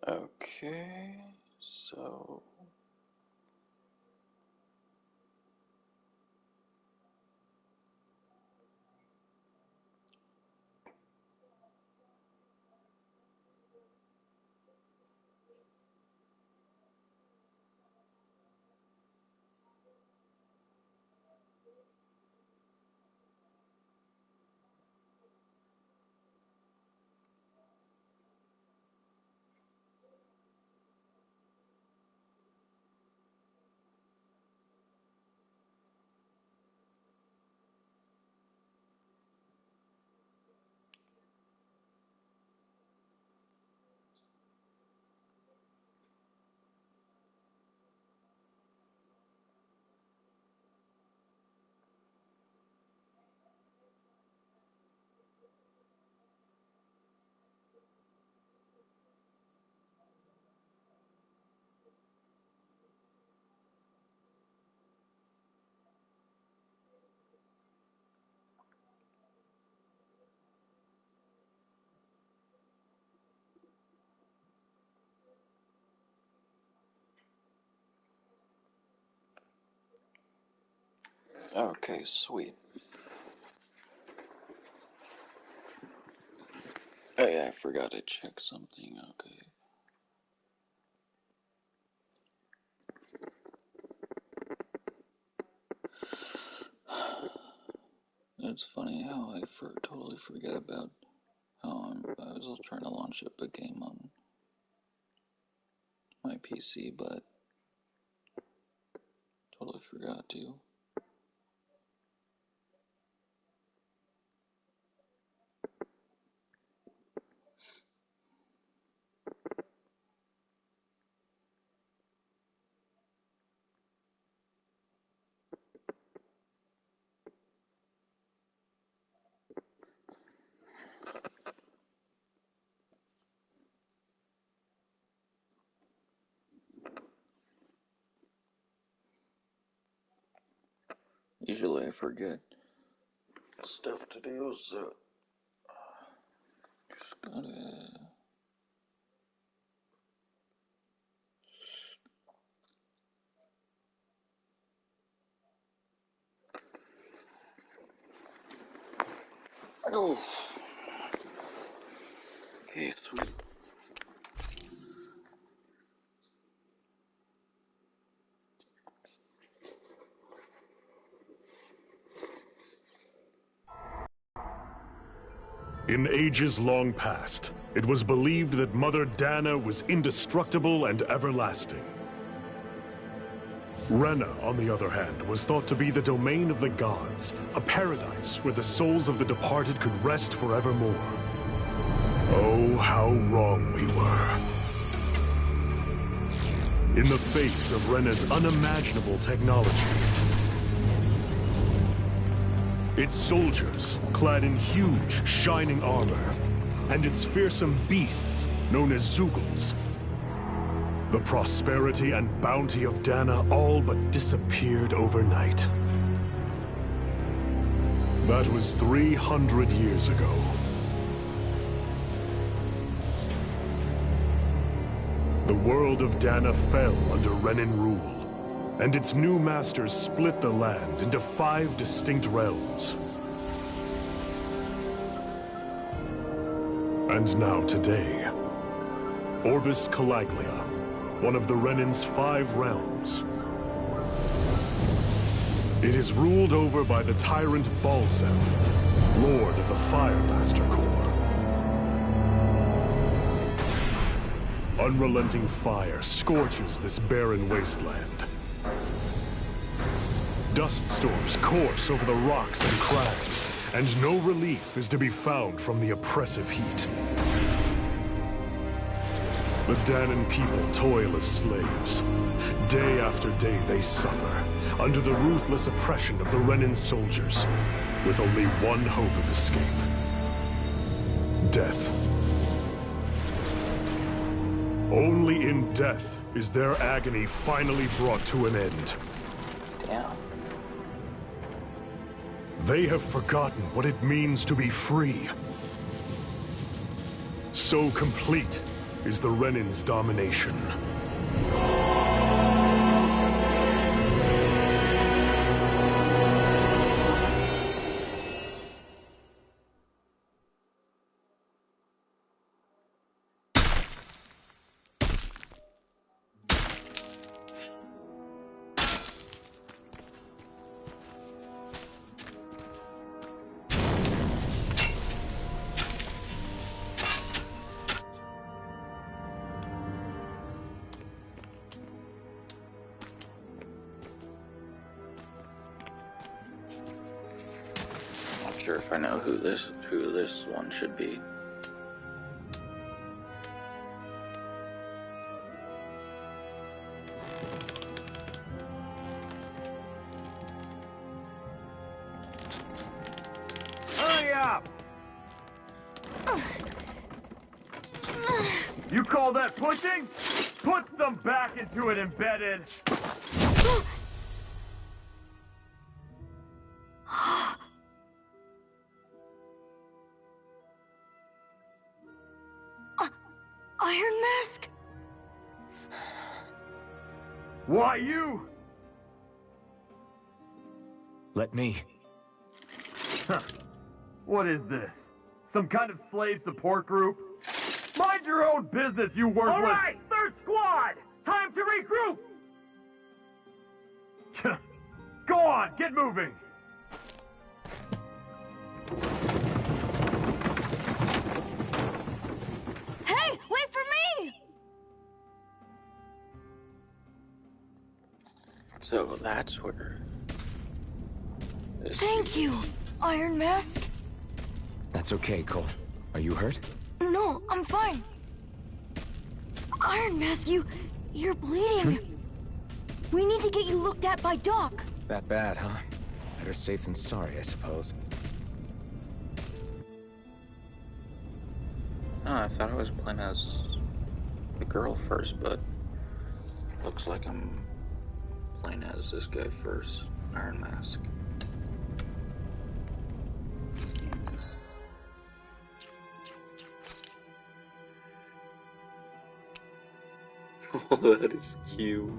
Okay, so... Okay, sweet. Oh yeah, I forgot to check something, okay. It's funny how I totally forget about how I was trying to launch up a game on my PC, but totally forgot to. Usually I forget stuff to do, so just gotta... Oh. Okay, sweet. In ages long past, it was believed that Mother Dana was indestructible and everlasting. Rena, on the other hand, was thought to be the domain of the gods, a paradise where the souls of the departed could rest forevermore. Oh, how wrong we were. In the face of Rena's unimaginable technology, its soldiers, clad in huge, shining armor, and its fearsome beasts, known as Zeugles. The prosperity and bounty of Dana all but disappeared overnight. That was 300 years ago. The world of Dana fell under Renan rule, and its new masters split the land into 5 distinct realms. And now today, Orbis Calaglia, one of the Renan's 5 realms. It is ruled over by the tyrant Balsef, Lord of the Firemaster Corps. Unrelenting fire scorches this barren wasteland. Dust storms course over the rocks and crags, and no relief is to be found from the oppressive heat. The Danan people toil as slaves. Day after day they suffer, under the ruthless oppression of the Renan soldiers, with only one hope of escape: death. Only in death is their agony finally brought to an end. Yeah. They have forgotten what it means to be free. So complete is the Renin's domination. Not sure if I know who this one should be. Hurry up! You call that pushing? Put some back into it, embedded! Iron Mask? Why you? Let me. Huh. What is this? Some kind of slave support group? Mind your own business, you worthless! All right, third squad! Time to regroup! Go on, get moving! Hey, wait for me! So that's where... Thank you, Iron Mask. That's okay, Cole. Are you hurt? No, I'm fine. Iron Mask, you're bleeding. We need to get you looked at by Doc. That bad, huh? Better safe than sorry, I suppose. Oh, I thought I was playing as the girl first, but looks like I'm playing as this guy first, Iron Mask. Oh, that is cute.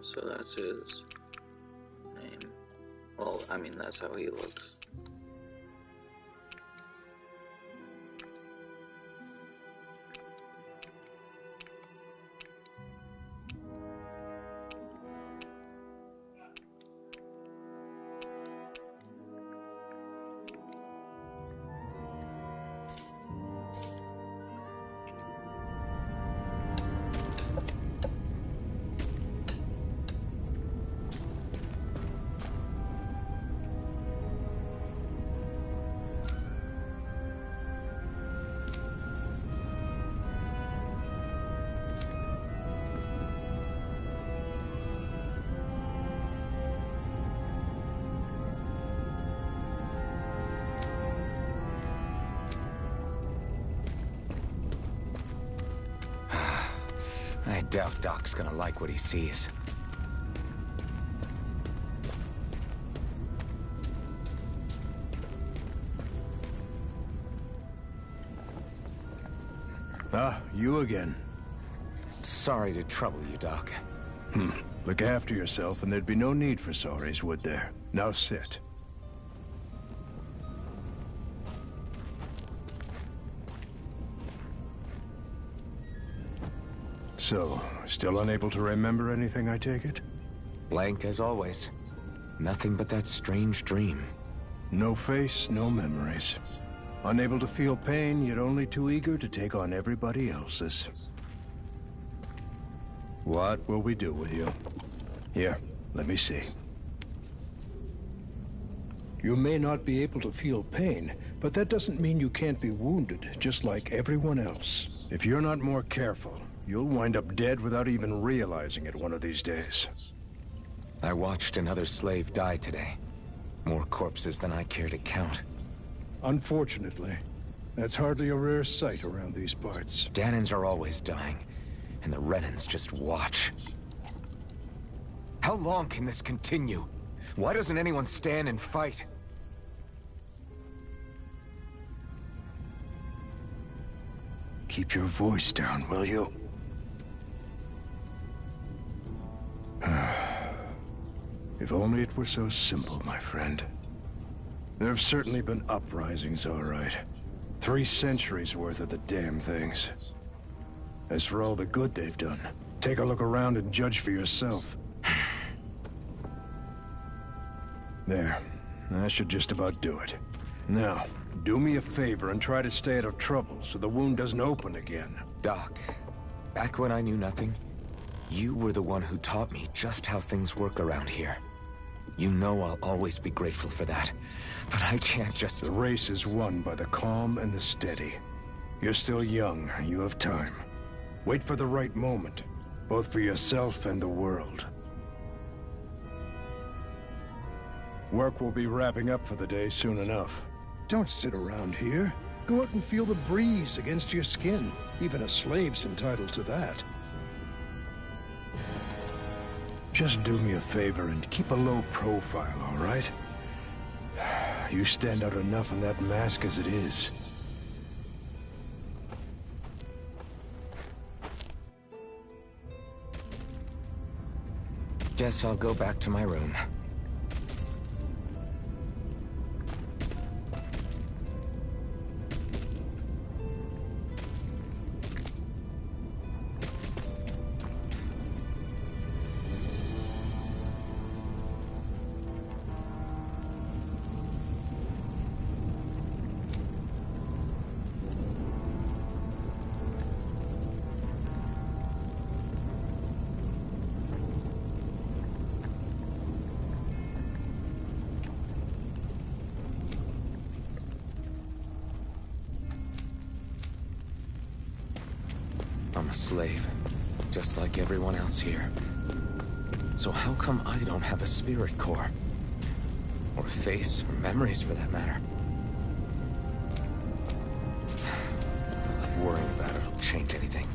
So that's his name. Well, I mean, that's how he looks. doubt Doc's gonna like what he sees. Ah, you again. Sorry to trouble you, Doc. Look after yourself and there'd be no need for sorries, would there? Now sit. So, still unable to remember anything, I take it? Blank as always. Nothing but that strange dream. No face, no memories. Unable to feel pain, yet only too eager to take on everybody else's. What will we do with you? Here, let me see. You may not be able to feel pain, but that doesn't mean you can't be wounded, just like everyone else. If you're not more careful, you'll wind up dead without even realizing it one of these days. I watched another slave die today. More corpses than I care to count. Unfortunately, that's hardly a rare sight around these parts. Danans are always dying, and the Renans just watch. How long can this continue? Why doesn't anyone stand and fight? Keep your voice down, will you? If only it were so simple, my friend. There have certainly been uprisings, all right. 3 centuries worth of the damn things. As for all the good they've done, take a look around and judge for yourself. There. That should just about do it. Now, do me a favor and try to stay out of trouble so the wound doesn't open again. Doc, back when I knew nothing, you were the one who taught me just how things work around here. You know I'll always be grateful for that, but I can't just... The race is won by the calm and the steady. You're still young, you have time. Wait for the right moment, both for yourself and the world. Work will be wrapping up for the day soon enough. Don't sit around here. Go out and feel the breeze against your skin. Even a slave's entitled to that. Just do me a favor and keep a low profile, all right? You stand out enough in that mask as it is. Guess I'll go back to my room. I'm a slave, just like everyone else here. So how come I don't have a spirit core? Or a face, or memories for that matter? Not like worrying about it'll change anything.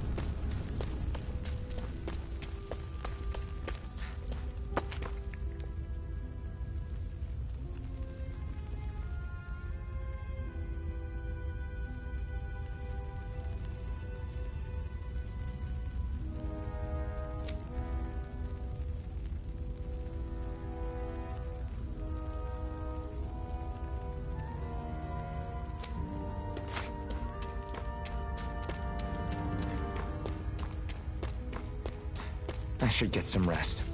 I should get some rest.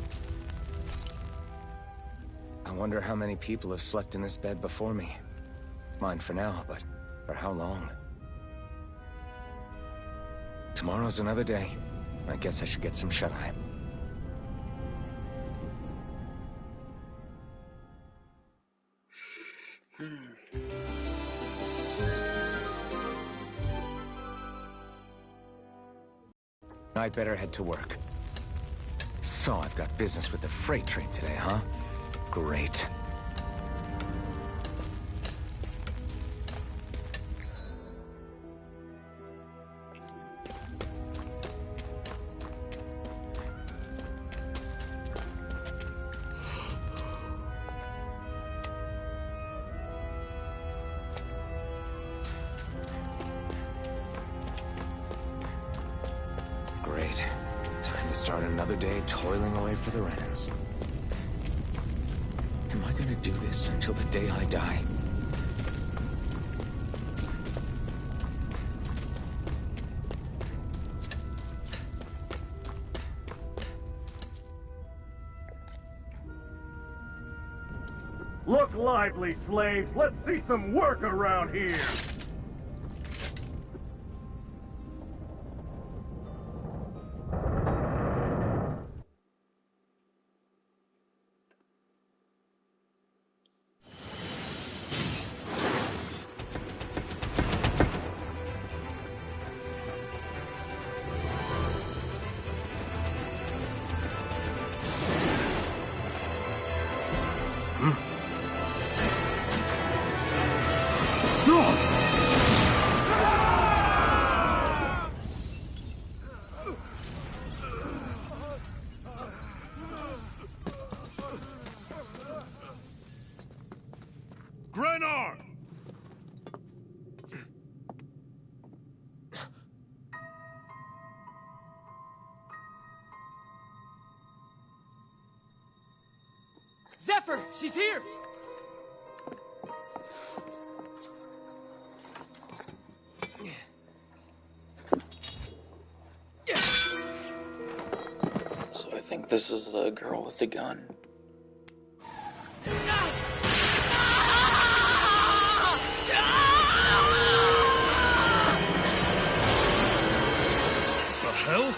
I wonder how many people have slept in this bed before me. Mine for now, but for how long? Tomorrow's another day. I guess I should get some shut-eye. I'd better head to work. So, I've got business with the freight train today, huh? Great. Start another day toiling away for the Renans. Am I gonna do this until the day I die? Look lively, slaves! Let's see some work around here! Grenar! Zephyr! She's here! So I think this is the girl with the gun. The hell?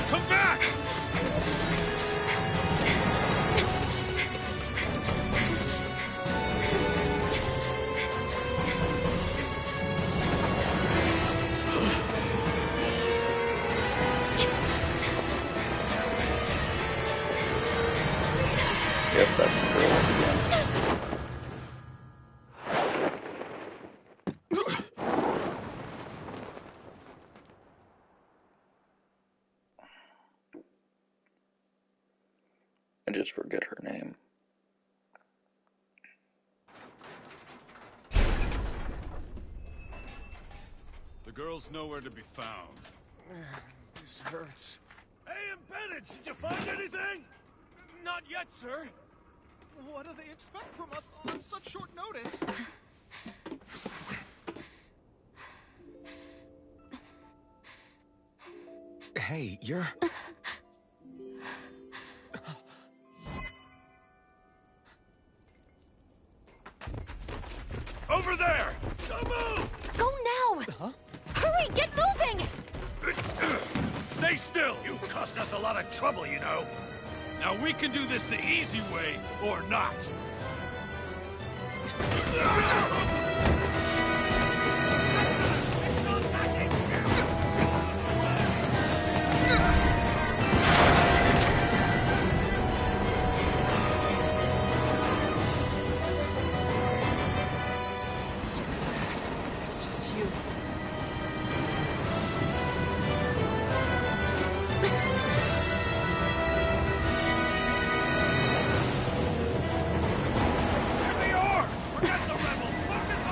Come back! Yep, that's the girl with the gun. I just forget her name. The girl's nowhere to be found. This hurts. Hey, Embedded, did you find anything? Not yet, sir. What do they expect from us on such short notice? Hey, you're... Over there! Don't move! Go now! Huh? Hurry, get moving! Stay still! You cost us a lot of trouble, you know. Now we can do this the easy way, or not. It's just you. Here they are! Forget the rebels! Focus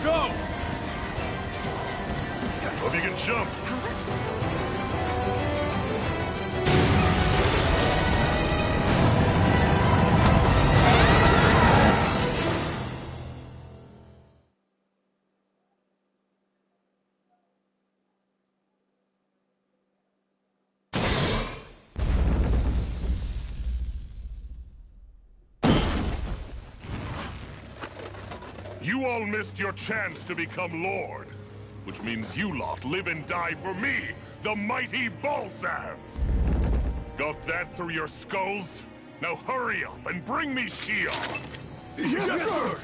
Go! Hope you can jump. You all missed your chance to become Lord. Which means you lot live and die for me, the mighty Balsav! Got that through your skulls? Now hurry up and bring me Shion! Yes, sir!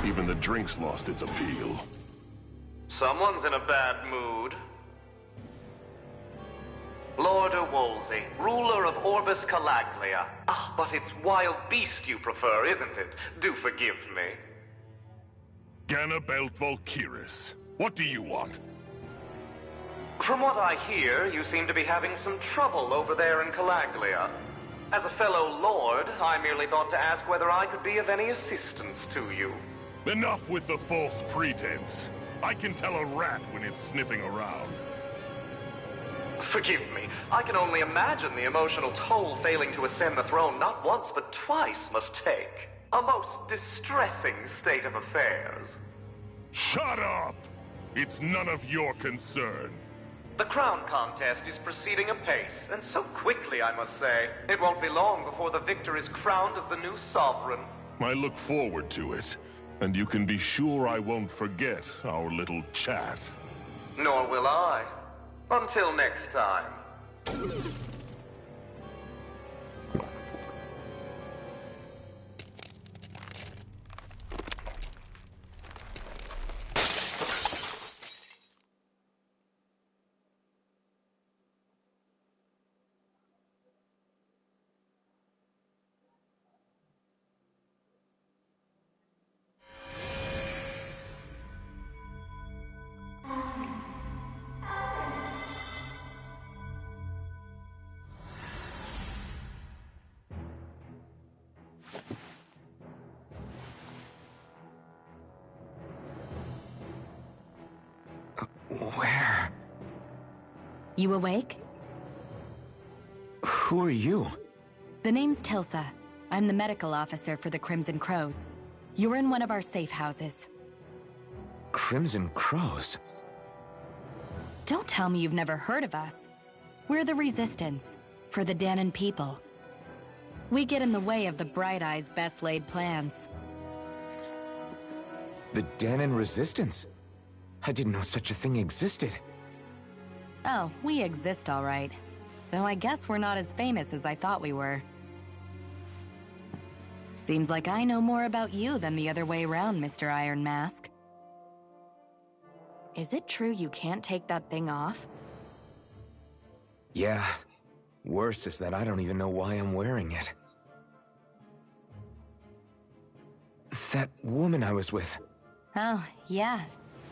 Even the drink's lost its appeal. Someone's in a bad mood. Lord Wolsey, ruler of Orbis Calaglia. Ah, but it's wild beast you prefer, isn't it? Do forgive me. Ganabelt Volkiris, what do you want? From what I hear, you seem to be having some trouble over there in Calaglia. As a fellow lord, I merely thought to ask whether I could be of any assistance to you. Enough with the false pretense. I can tell a rat when it's sniffing around. Forgive me. I can only imagine the emotional toll failing to ascend the throne not once but twice must take. A most distressing state of affairs. Shut up! It's none of your concern. The crown contest is proceeding apace, and so quickly, I must say. It won't be long before the victor is crowned as the new sovereign. I look forward to it, and you can be sure I won't forget our little chat. Nor will I. Until next time. Where? You awake? Who are you? The name's Tilsa. I'm the medical officer for the Crimson Crows. You're in one of our safe houses. Crimson Crows? Don't tell me you've never heard of us. We're the Resistance, for the Danon people. We get in the way of the Bright Eye's best-laid plans. The Danon Resistance? I didn't know such a thing existed. Oh, we exist all right. Though I guess we're not as famous as I thought we were. Seems like I know more about you than the other way around, Mr. Iron Mask. Is it true you can't take that thing off? Yeah. Worse is that I don't even know why I'm wearing it. That woman I was with. Oh, yeah.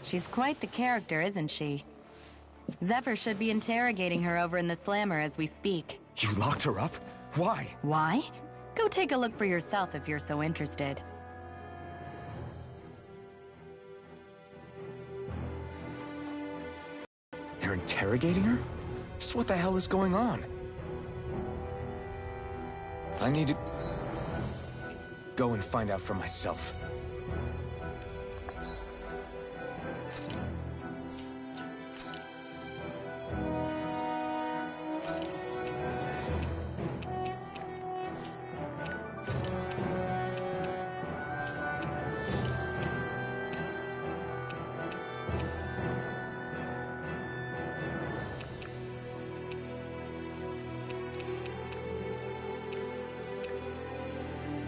She's quite the character, isn't she? Zephyr should be interrogating her over in the Slammer as we speak. You locked her up? Why? Why? Go take a look for yourself if you're so interested. They're interrogating her? Just what the hell is going on? I need to go and find out for myself.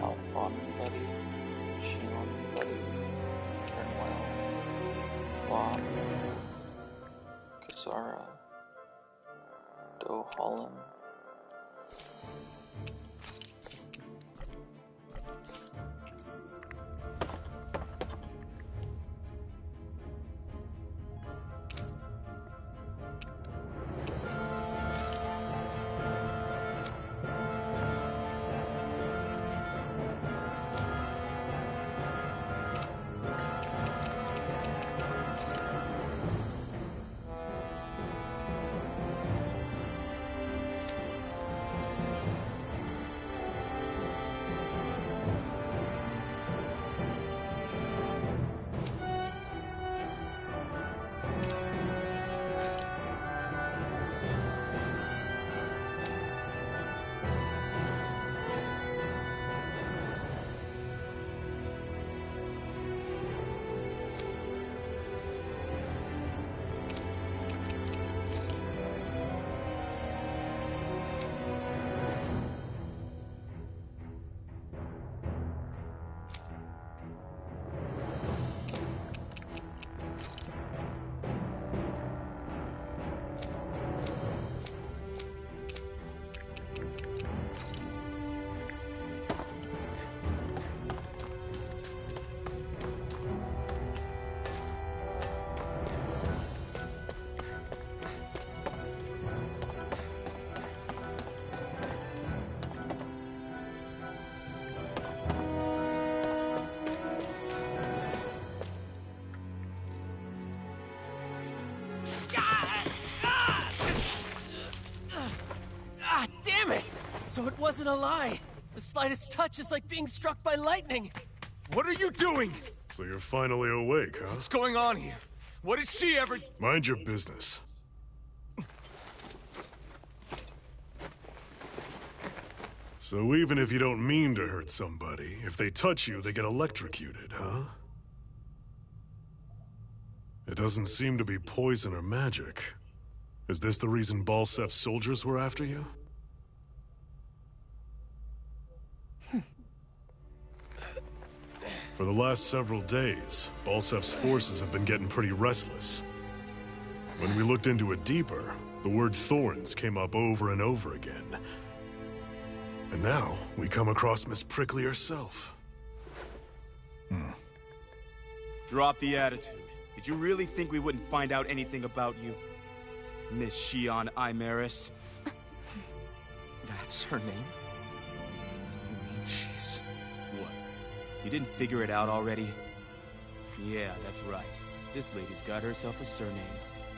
Alphon, buddy. Shion, buddy. Renwell. Bob. Kazara. Do Holland. So it wasn't a lie. The slightest touch is like being struck by lightning. What are you doing? So you're finally awake, huh? What's going on here? What did she ever... Mind your business. So even if you don't mean to hurt somebody, if they touch you, they get electrocuted, huh? It doesn't seem to be poison or magic. Is this the reason Balsef's soldiers were after you? For the last several days, Balsef's forces have been getting pretty restless. When we looked into it deeper, the word thorns came up over and over again. And now, we come across Miss Prickly herself. Drop the attitude. Did you really think we wouldn't find out anything about you? Miss Shion Imaris? That's her name? You mean she's... What? You didn't figure it out already? Yeah, that's right. This lady's got herself a surname,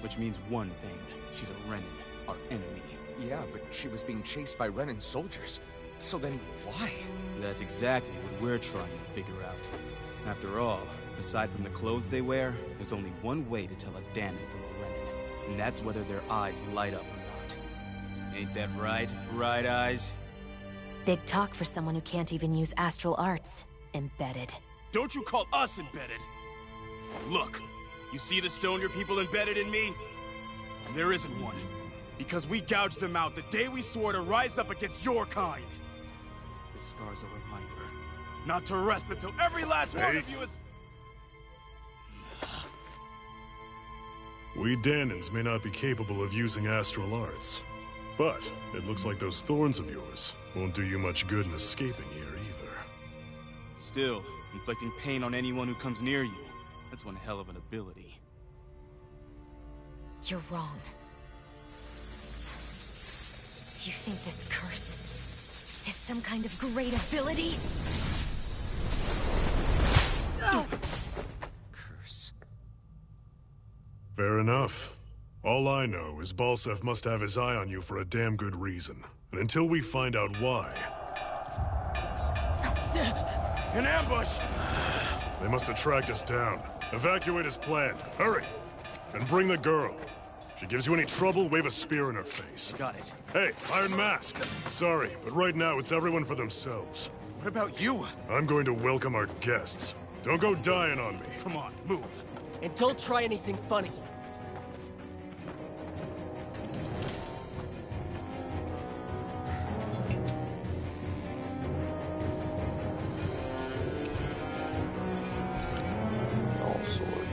which means one thing. She's a Renin, our enemy. Yeah, but she was being chased by Renin soldiers. So then, why? That's exactly what we're trying to figure out. After all, aside from the clothes they wear, there's only one way to tell a Danon from a Renin, and that's whether their eyes light up or not. Ain't that right, Bright Eyes? Big talk for someone who can't even use astral arts. Embedded. Don't you call us embedded! Look, you see the stone your people embedded in me? There isn't one. Because we gouged them out the day we swore to rise up against your kind. This scar's a reminder, not to rest until every last one of you is... We Danons may not be capable of using astral arts, but it looks like those thorns of yours won't do you much good in escaping here either. Still, inflicting pain on anyone who comes near you, that's one hell of an ability. You're wrong. You think this curse is some kind of great ability? Curse. Fair enough. All I know is Balsef must have his eye on you for a damn good reason. And until we find out why... An ambush! They must have tracked us down. Evacuate as planned. Hurry! And bring the girl. If she gives you any trouble, wave a spear in her face. Got it. Hey, Iron Mask. Sorry, but right now it's everyone for themselves. What about you? I'm going to welcome our guests. Don't go dying on me. Come on, move. And don't try anything funny. All sword.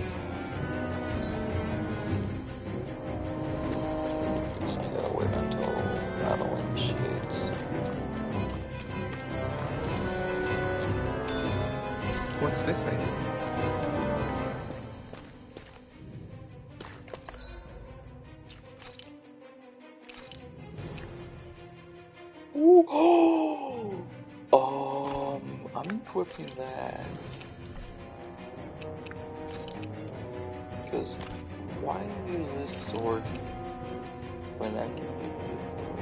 Guess I gotta wait until battle initiates. What's this thing? Ooh. I'm equipping that. Because why use this sword when I can use this sword?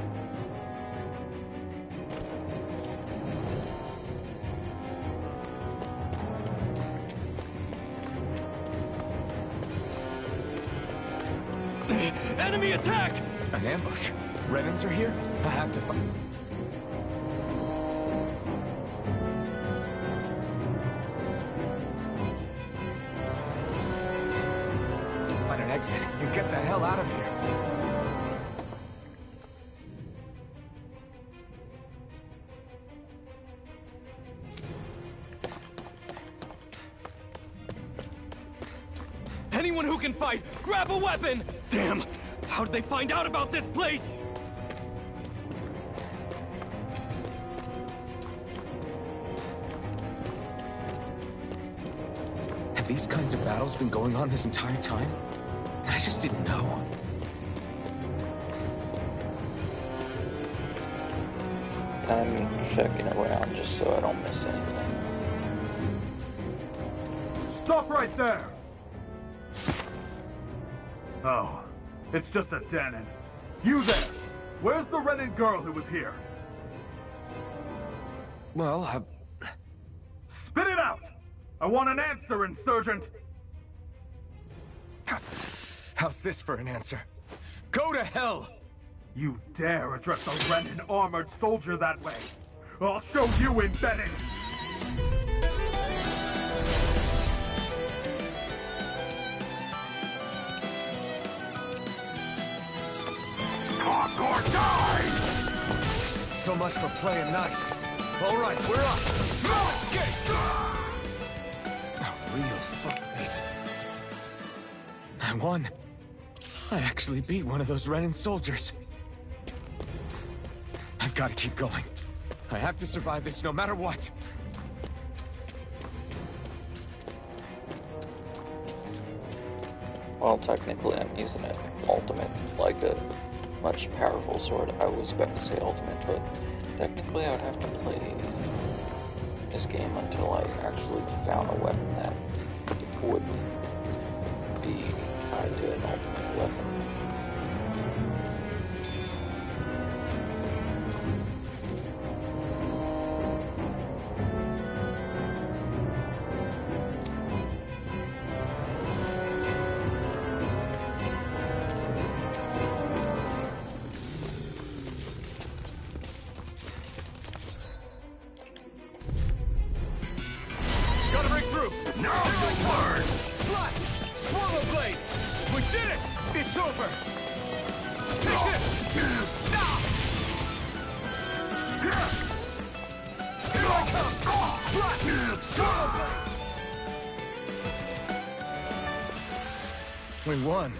Enemy attack! An ambush? Renins are here? I have to find... Find an exit and get the hell out of here. Anyone who can fight, grab a weapon! Damn! How did they find out about this place? Have these kinds of battles been going on this entire time? I just didn't know. I'm checking around just so I don't miss anything. Stop right there! Oh, it's just a Danon. You there! Where's the Renin girl who was here? Well, Spit it out! I want an answer, Insurgent! How's this for an answer? Go to hell! You dare address a Renin armored soldier that way? I'll show you embedded! Talk or die! So much for playing nice. All right, we're up. Get it! A real fuckface. I won. I actually beat one of those Renin soldiers. I've got to keep going. I have to survive this no matter what. Well, technically I'm using it ultimate, like a much powerful sword. I was about to say ultimate, but technically I would have to play this game until I actually found a weapon that would be tied to an ultimate weapon. We won.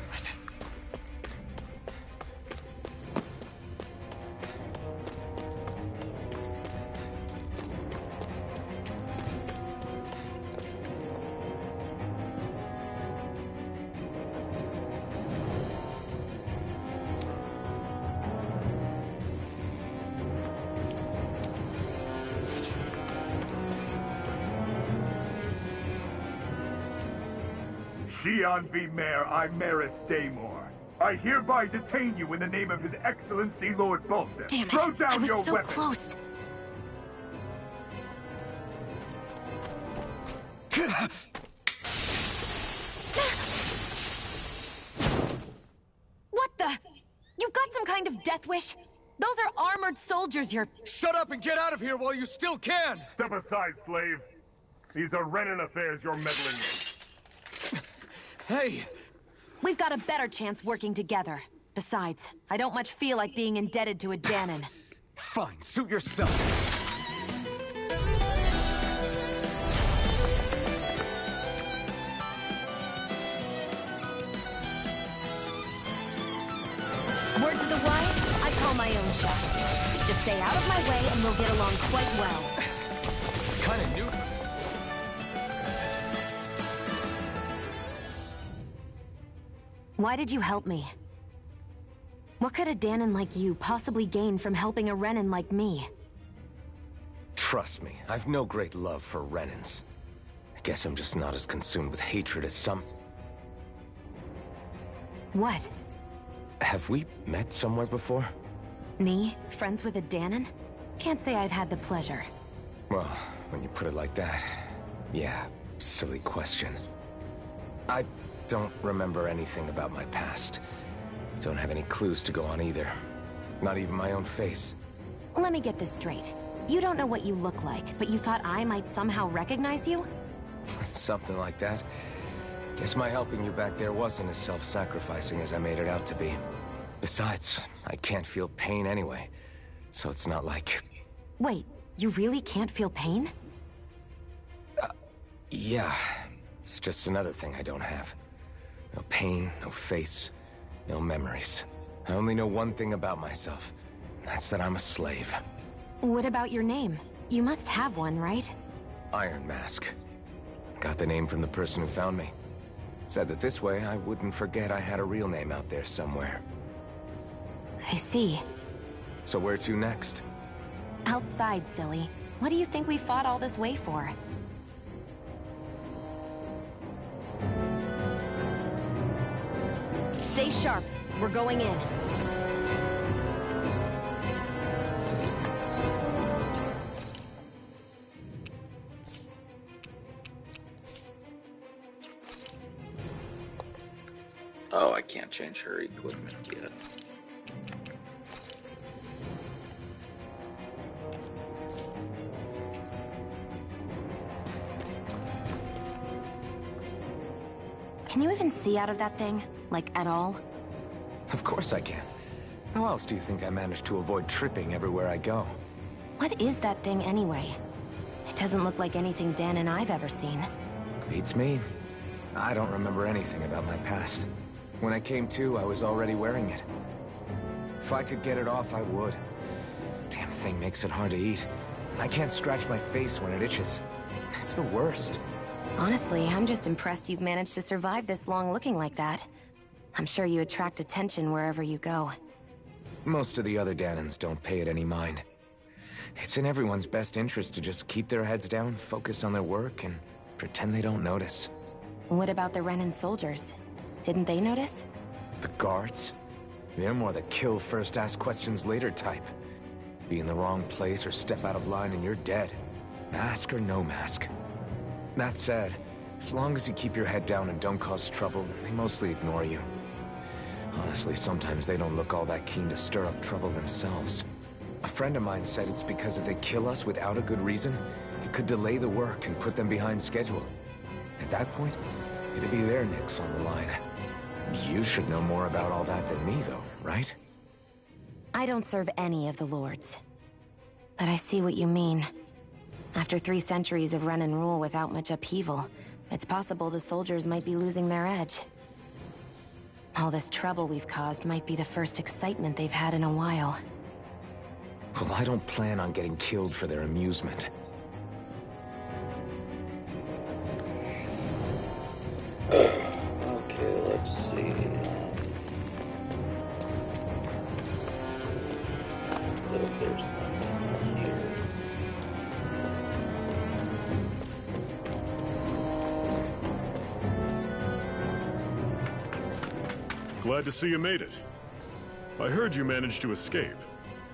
Xian V. Mayor Imaris Daymore. I hereby detain you in the name of His Excellency Lord Bolton. Damn it! Throw down I was your so weapon. close. What the? You've got some kind of death wish? Those are armored soldiers you're... Shut up and get out of here while you still can! Step aside, slave. These are Renin affairs you're meddling in. Hey! We've got a better chance working together. Besides, I don't much feel like being indebted to a Danon. Fine, suit yourself. Word to the wise, I call my own shot. Just stay out of my way and we'll get along quite well. Kinda new. Why did you help me? What could a Danon like you possibly gain from helping a Renin like me? Trust me, I've no great love for Renins. I guess I'm just not as consumed with hatred as some... What? Have we met somewhere before? Me? Friends with a Danon? Can't say I've had the pleasure. Well, when you put it like that, yeah, silly question. I don't remember anything about my past. Don't have any clues to go on either. Not even my own face. Let me get this straight. You don't know what you look like, but you thought I might somehow recognize you? Something like that. Guess my helping you back there wasn't as self-sacrificing as I made it out to be. Besides, I can't feel pain anyway, so it's not like... Wait, you really can't feel pain? Yeah. It's just another thing I don't have. No pain, no face, no memories. I only know one thing about myself, and that's that I'm a slave. What about your name? You must have one, right? Iron Mask. Got the name from the person who found me. Said that this way I wouldn't forget I had a real name out there somewhere. I see. So where to next? Outside, silly. What do you think we fought all this way for? Stay sharp. We're going in. Oh, I can't change her equipment yet. Can you even see out of that thing? Like, at all? Of course I can. How else do you think I managed to avoid tripping everywhere I go? What is that thing anyway? It doesn't look like anything Dan and I've ever seen. Beats me. I don't remember anything about my past. When I came to, I was already wearing it. If I could get it off, I would. Damn thing makes it hard to eat. I can't scratch my face when it itches. It's the worst. Honestly, I'm just impressed you've managed to survive this long looking like that. I'm sure you attract attention wherever you go. Most of the other Danans don't pay it any mind. It's in everyone's best interest to just keep their heads down, focus on their work, and pretend they don't notice. What about the Renan soldiers? Didn't they notice? The guards? They're more the kill first, ask questions later type. Be in the wrong place or step out of line and you're dead. Mask or no mask. That said, as long as you keep your head down and don't cause trouble, they mostly ignore you. Honestly, sometimes they don't look all that keen to stir up trouble themselves. A friend of mine said it's because if they kill us without a good reason, it could delay the work and put them behind schedule. At that point, it'd be their necks on the line. You should know more about all that than me, though, right? I don't serve any of the lords. But I see what you mean. After 3 centuries of run and rule without much upheaval, it's possible the soldiers might be losing their edge. All this trouble we've caused might be the first excitement they've had in a while. Well, I don't plan on getting killed for their amusement. Okay, let's see. So if there's nothing here. Glad to see you made it. I heard you managed to escape,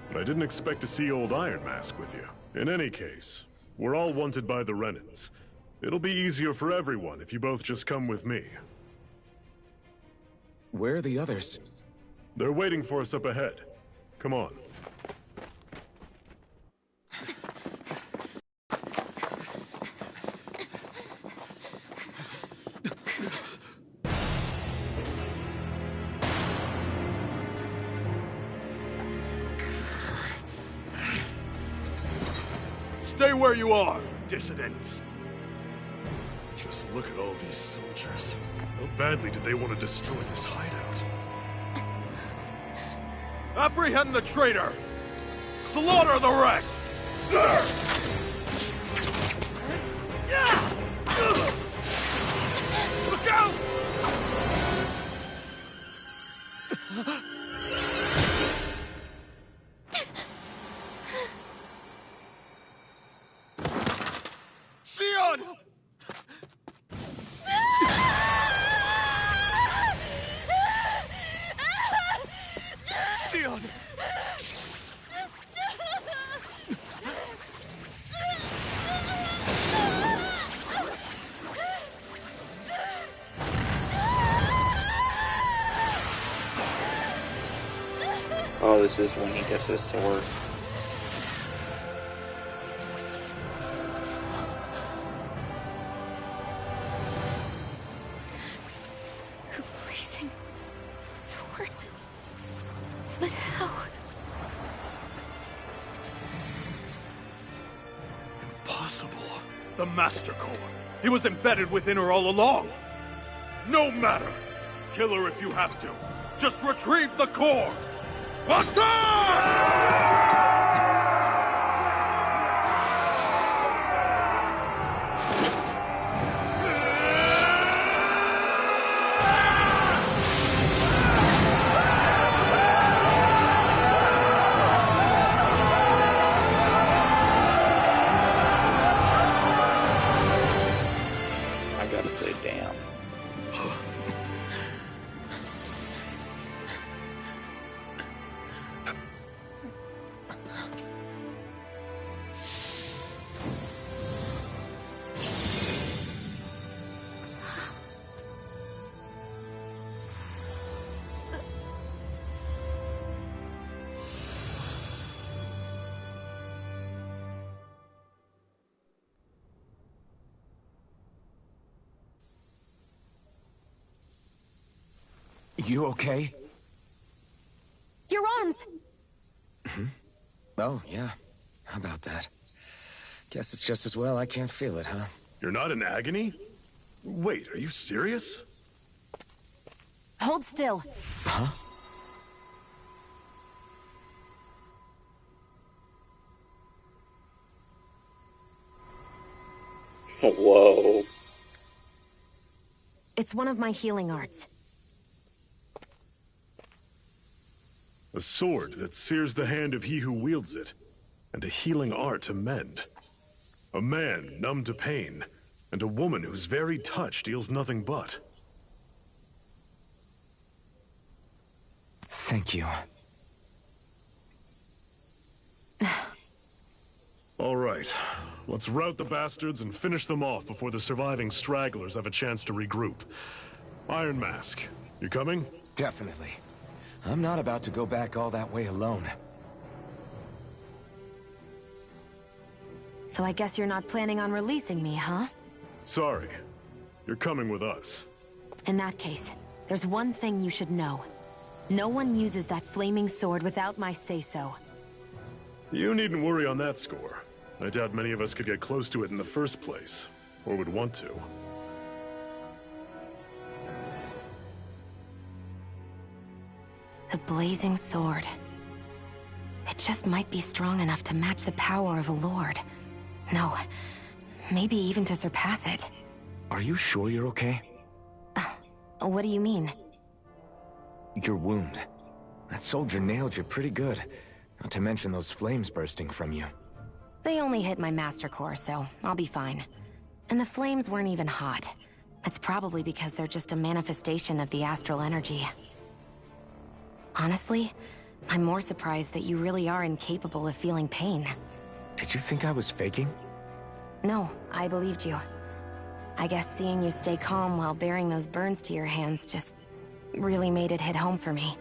but I didn't expect to see old Iron Mask with you. In any case, we're all wanted by the Renans. It'll be easier for everyone if you both just come with me. Where are the others? They're waiting for us up ahead. Come on. Stay where you are, dissidents. Just look at all these soldiers. How badly did they want to destroy this hideout? Apprehend the traitor! Slaughter the rest! Look out! Sion! Sion! Oh, this is when he gets his sword. A blazing sword. But how? Impossible. The Master Core. He was embedded within her all along. No matter. Kill her if you have to. Just retrieve the core. I gotta say, damn. You okay? Your arms! Oh, yeah. How about that? Guess it's just as well I can't feel it, huh? You're not in agony? Wait, are you serious? Hold still. Huh? Whoa. It's one of my healing arts. A sword that sears the hand of he who wields it, and a healing art to mend. A man numb to pain, and a woman whose very touch deals nothing but. Thank you. All right, let's rout the bastards and finish them off before the surviving stragglers have a chance to regroup. Iron Mask, you coming? Definitely. I'm not about to go back all that way alone. So I guess you're not planning on releasing me, huh? Sorry. You're coming with us. In that case, there's one thing you should know. No one uses that flaming sword without my say-so. You needn't worry on that score. I doubt many of us could get close to it in the first place, or would want to. The blazing sword. It just might be strong enough to match the power of a lord. No, maybe even to surpass it. Are you sure you're okay? What do you mean? Your wound. That soldier nailed you pretty good. Not to mention those flames bursting from you. They only hit my master core, so I'll be fine. And the flames weren't even hot. It's probably because they're just a manifestation of the astral energy. Honestly, I'm more surprised that you really are incapable of feeling pain. Did you think I was faking? No, I believed you. I guess seeing you stay calm while bearing those burns to your hands just really made it hit home for me.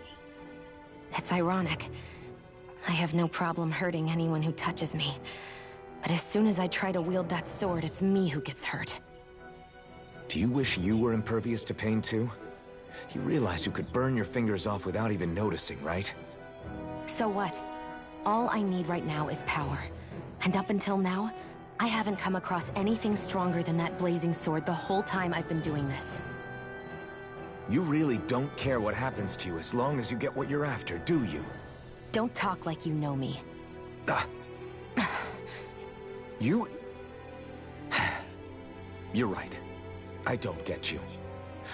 It's ironic. I have no problem hurting anyone who touches me. But as soon as I try to wield that sword, it's me who gets hurt. Do you wish you were impervious to pain too? You realize you could burn your fingers off without even noticing, right? So what? All I need right now is power. And up until now, I haven't come across anything stronger than that blazing sword the whole time I've been doing this. You really don't care what happens to you as long as you get what you're after, do you? Don't talk like you know me. You... You're right. I don't get you.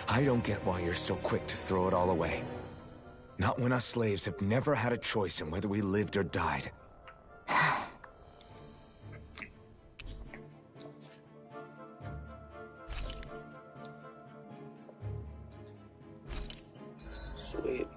I don't get why you're so quick to throw it all away. Not when us slaves have never had a choice in whether we lived or died. Sweet.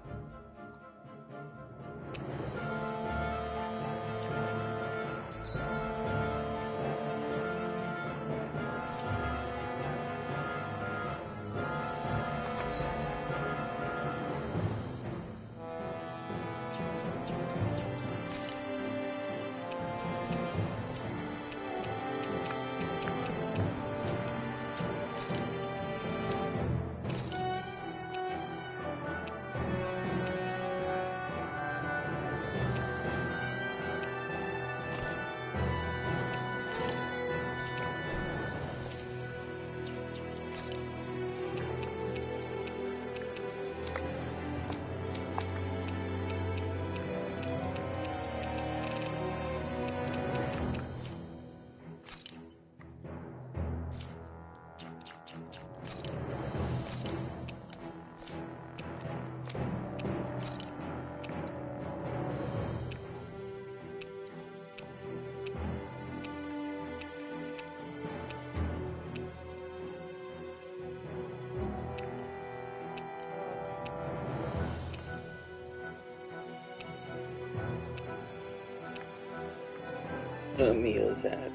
Mia's hat.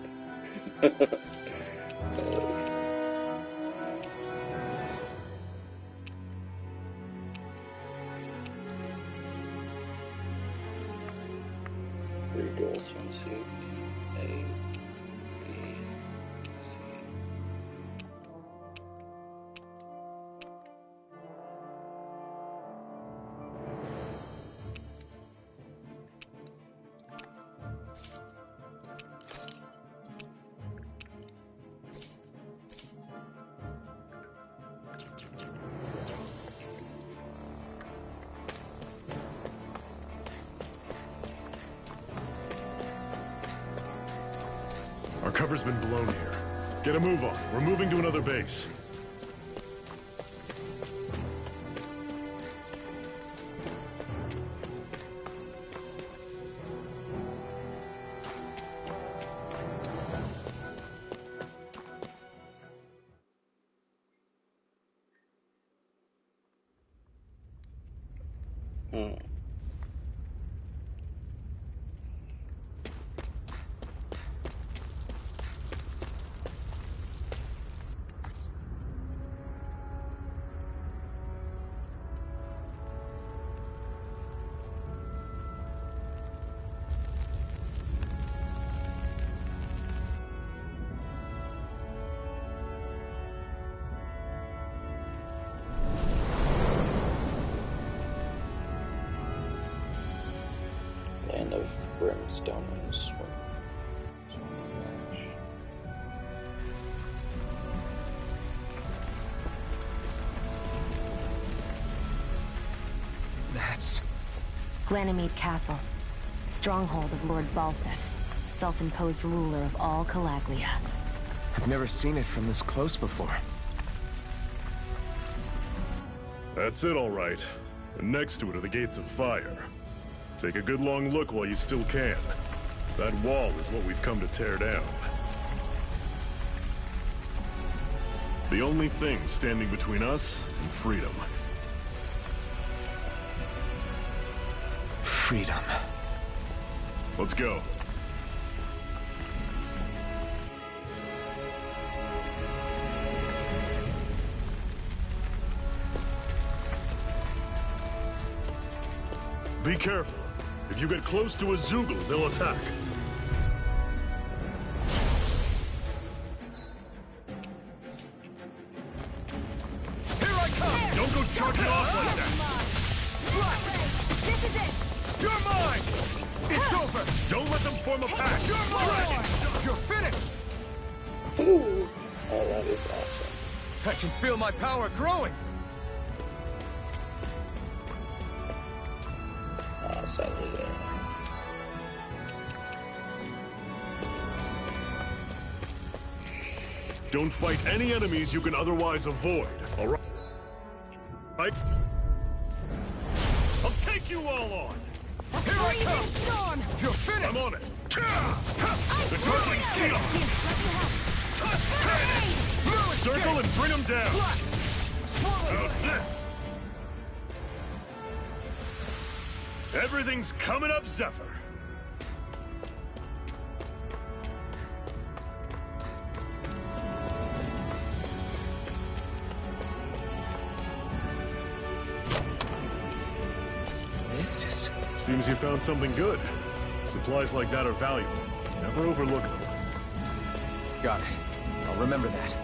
Girl swimsuit. A, B, C. cover's been blown here. Get a move on. We're moving to another base. Land of brimstone and sword. That's... Ganymede Castle. Stronghold of Lord Balseth, self-imposed ruler of all Calaglia. I've never seen it from this close before. That's it, all right. And next to it are the Gates of Fire. Take a good long look while you still can. That wall is what we've come to tear down. The only thing standing between us and freedom. Freedom. Let's go. Be careful. If you get close to a Zoogle, they'll attack. Here I come! Don't go charging off like that! This is it! You're mine! It's over! Don't let them form a pack! You're mine! You're finished! Ooh. Oh, that is awesome. I can feel my power growing! Sadly there. Don't fight any enemies you can otherwise avoid, all right? I'll take you all on! Here I come! Storm! You're finished! I'm on it! The darkling shield! Circle and bring them down! How's this? Everything's coming up, Zephyr! This is... Seems you found something good. Supplies like that are valuable. Never overlook them. Got it. I'll remember that.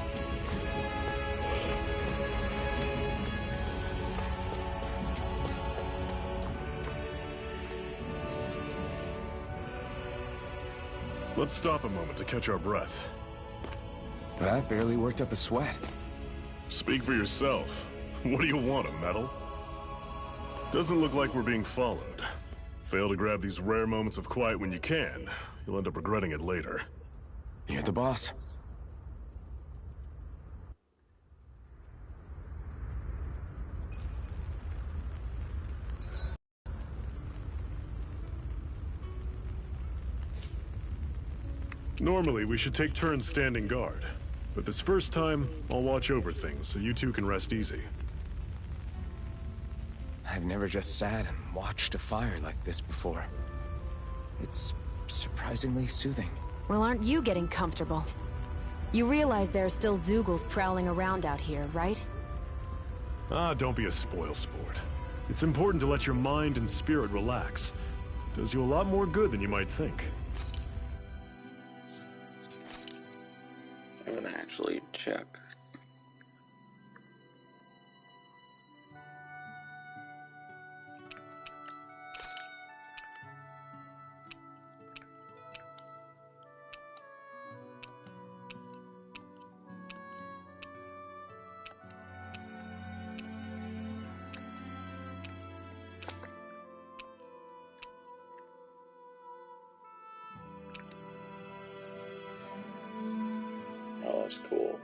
Let's stop a moment to catch our breath. But I've barely worked up a sweat. Speak for yourself. What do you want, a medal? Doesn't look like we're being followed. Fail to grab these rare moments of quiet when you can, you'll end up regretting it later. You're the boss. Normally, we should take turns standing guard. But this first time, I'll watch over things so you two can rest easy. I've never just sat and watched a fire like this before. It's surprisingly soothing. Well, aren't you getting comfortable? You realize there are still Zoogles prowling around out here, right? Ah, don't be a spoilsport. It's important to let your mind and spirit relax. Does you a lot more good than you might think. I'm gonna actually check. looks cool.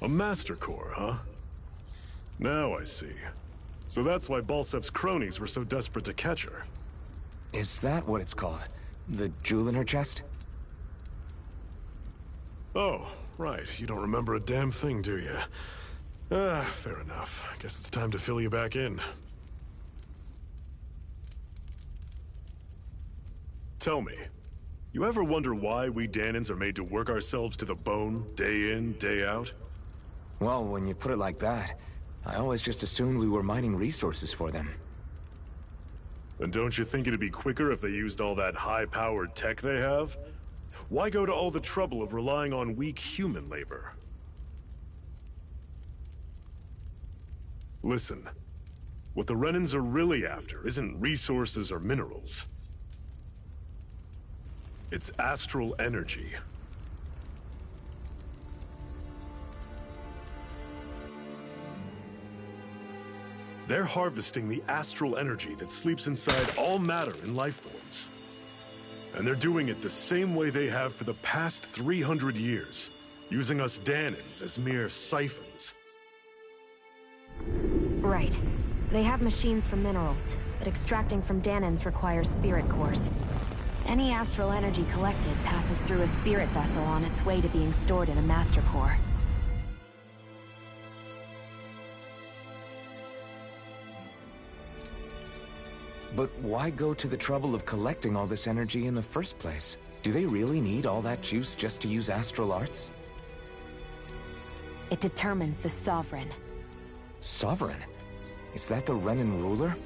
A Master Core, huh? Now I see. So that's why Balsev's cronies were so desperate to catch her. Is that what it's called? The jewel in her chest? Oh, right. You don't remember a damn thing, do you? Fair enough. Guess it's time to fill you back in. Tell me, you ever wonder why we Dahnans are made to work ourselves to the bone, day in, day out? Well, when you put it like that, I always just assumed we were mining resources for them. And don't you think it'd be quicker if they used all that high-powered tech they have? Why go to all the trouble of relying on weak human labor? Listen, what the Renans are really after isn't resources or minerals. It's astral energy. They're harvesting the astral energy that sleeps inside all matter in life forms. And they're doing it the same way they have for the past 300 years, using us Dahnans as mere siphons. Right. They have machines for minerals, but extracting from Dahnans requires spirit cores. Any astral energy collected passes through a spirit vessel on its way to being stored in a master core. But why go to the trouble of collecting all this energy in the first place? Do they really need all that juice just to use astral arts? It determines the Sovereign. Sovereign? Is that the Renan ruler?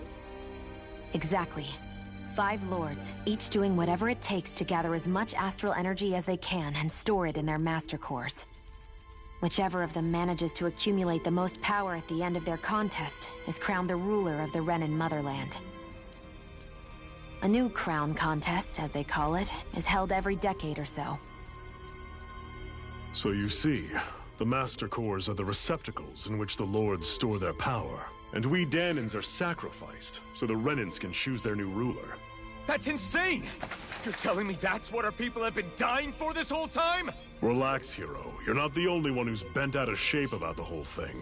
Exactly. 5 lords, each doing whatever it takes to gather as much astral energy as they can and store it in their master cores. Whichever of them manages to accumulate the most power at the end of their contest is crowned the ruler of the Renan motherland. A new crown contest, as they call it, is held every decade or so. So you see, the Master Cores are the receptacles in which the Lords store their power. And we Dahnans are sacrificed, so the Renans can choose their new ruler. That's insane! You're telling me that's what our people have been dying for this whole time? Relax, hero. You're not the only one who's bent out of shape about the whole thing.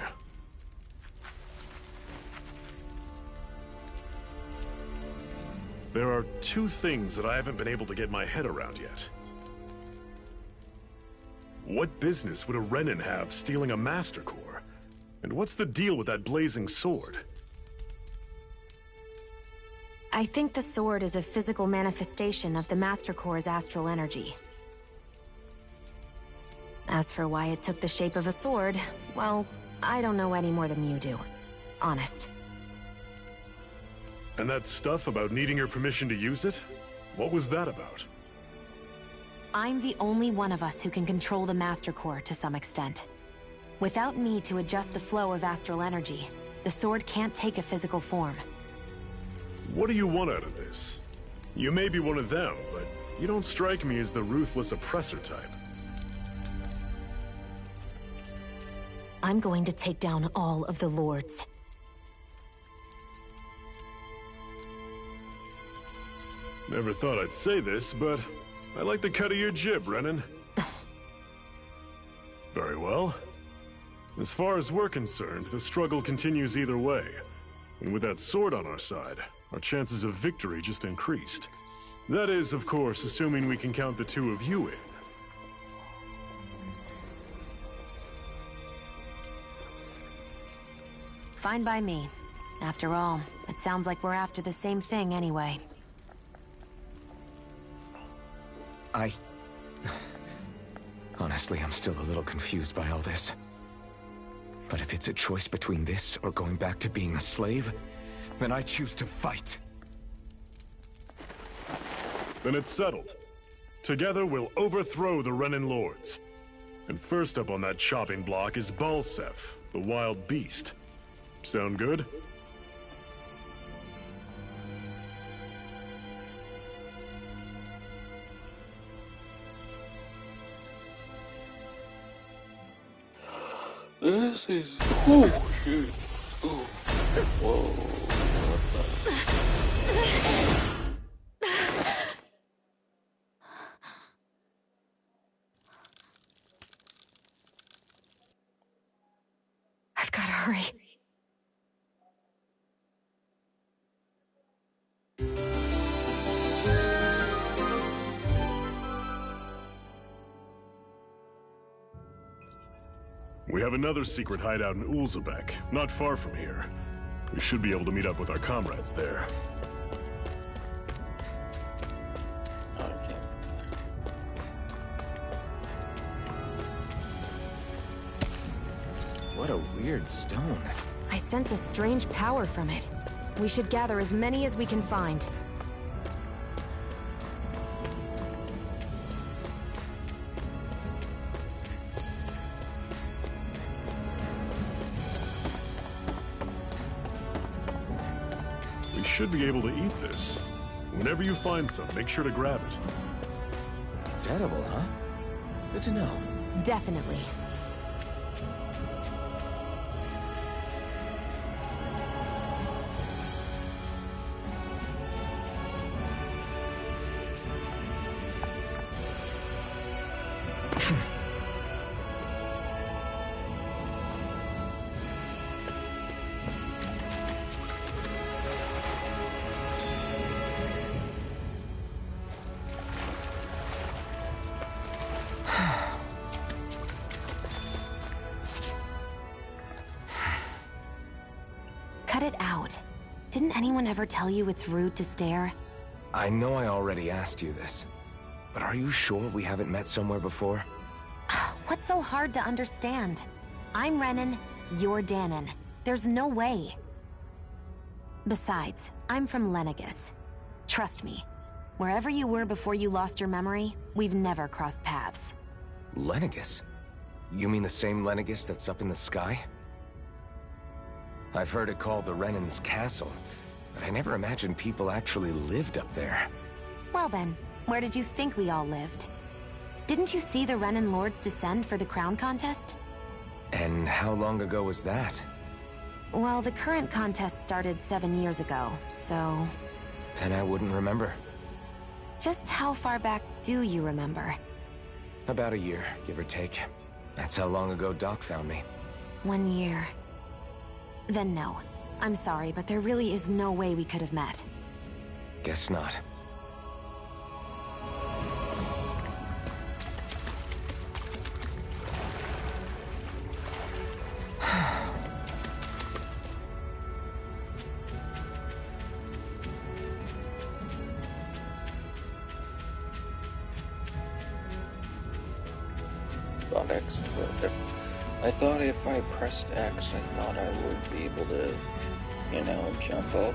There are 2 things that I haven't been able to get my head around yet. What business would a Renan have stealing a Master Core? And what's the deal with that blazing sword? I think the sword is a physical manifestation of the Master Core's astral energy. As for why it took the shape of a sword, well, I don't know any more than you do. Honest. And that stuff about needing your permission to use it? What was that about? I'm the only one of us who can control the Master Core to some extent. Without me to adjust the flow of astral energy, the sword can't take a physical form. What do you want out of this? You may be one of them, but you don't strike me as the ruthless oppressor type. I'm going to take down all of the lords. Never thought I'd say this, but I like the cut of your jib, Renan. Very well. As far as we're concerned, the struggle continues either way. And with that sword on our side, our chances of victory just increased. That is, of course, assuming we can count the two of you in. Fine by me. After all, it sounds like we're after the same thing anyway. Honestly, I'm still a little confused by all this. But if it's a choice between this or going back to being a slave, then I choose to fight. Then it's settled. Together we'll overthrow the Renan Lords. And first up on that chopping block is Balsef, the wild beast. Sound good? This is... Oh, shit. Oh. Whoa. I've gotta hurry. We have another secret hideout in Ulzebek, not far from here. We should be able to meet up with our comrades there. Okay. What a weird stone. I sense a strange power from it. We should gather as many as we can find. We should be able to eat this. Whenever you find some, make sure to grab it. It's edible, huh? Good to know. Definitely. Cut it out. Didn't anyone ever tell you it's rude to stare? I know I already asked you this, but are you sure we haven't met somewhere before? What's so hard to understand? I'm Renan, you're Danon. There's no way. Besides, I'm from Lenegus. Trust me, wherever you were before you lost your memory, we've never crossed paths. Lenegus? You mean the same Lenegus that's up in the sky? I've heard it called the Renan's Castle, but I never imagined people actually lived up there. Well then, where did you think we all lived? Didn't you see the Renan Lords descend for the crown contest? And how long ago was that? Well, the current contest started 7 years ago, so... Then I wouldn't remember. Just how far back do you remember? About a year, give or take. That's how long ago Doc found me. 1 year. Then no. I'm sorry, but there really is no way we could have met. Guess not. Thought X, I thought if I pressed X, I thought I would be able to, you know, jump up.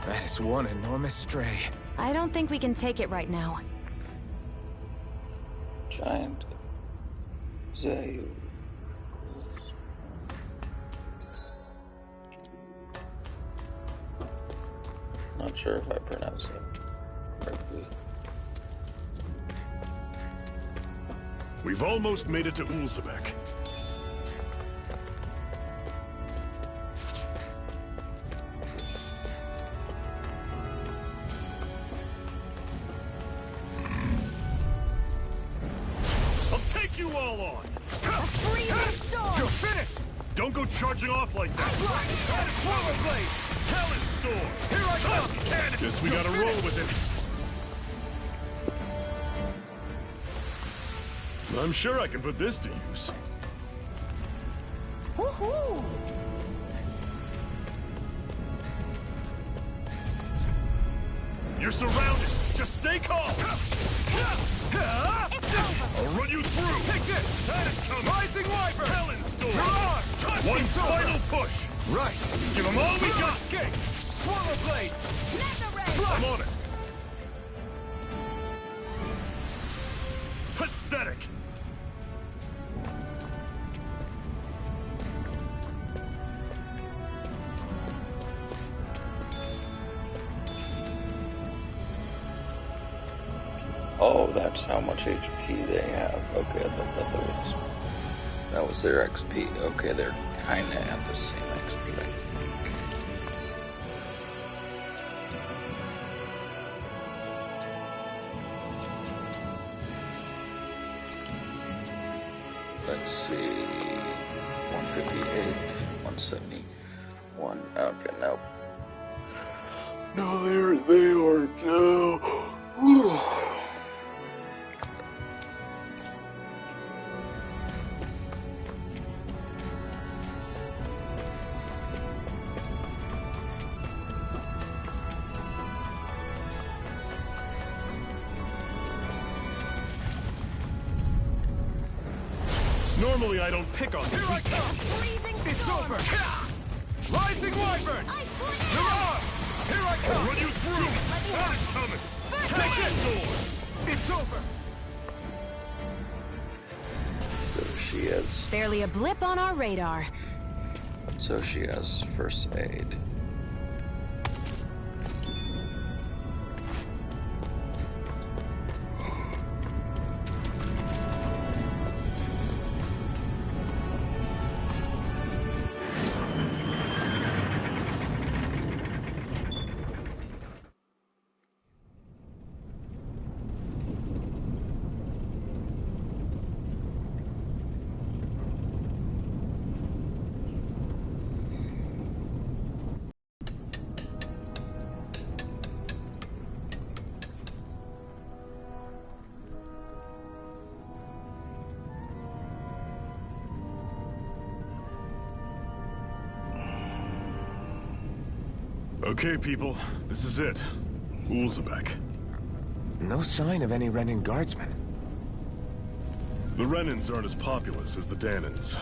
That is one enormous stray. I don't think we can take it right now. Giant Zayu. Not sure if I pronounced it correctly. We've almost made it to Ulzebek. I'll take you all on! You're finished! Don't go charging off like that! Swallow blade! Talent storm! Here I come! Cannon! Guess we gotta roll with it. I'm sure I can put this to use. Woohoo! You're surrounded! Just stay calm! I'll run you through! Take this! That is coming! Rising Wyvern! Talent storm! Mirage! One final push! Right! Give them all we got! Escape! Swallow blade! I'm on it! Pathetic! Oh, that's how much HP they have. Okay, I thought that was their XP. Okay, they're kinda at the same XP, I think. Let's see, 158, 171. Okay, nope. No, they are now. Normally I don't pick on Here I come! It's over! Rising Wyvern! Mirage! Here I come! I'll run you through! That is coming! Take this sword! It's over! So she has. Barely a blip on our radar. So she has first aid. Okay, people, this is it. Ulzebek. No sign of any Renin guardsmen. The Renins aren't as populous as the Danins.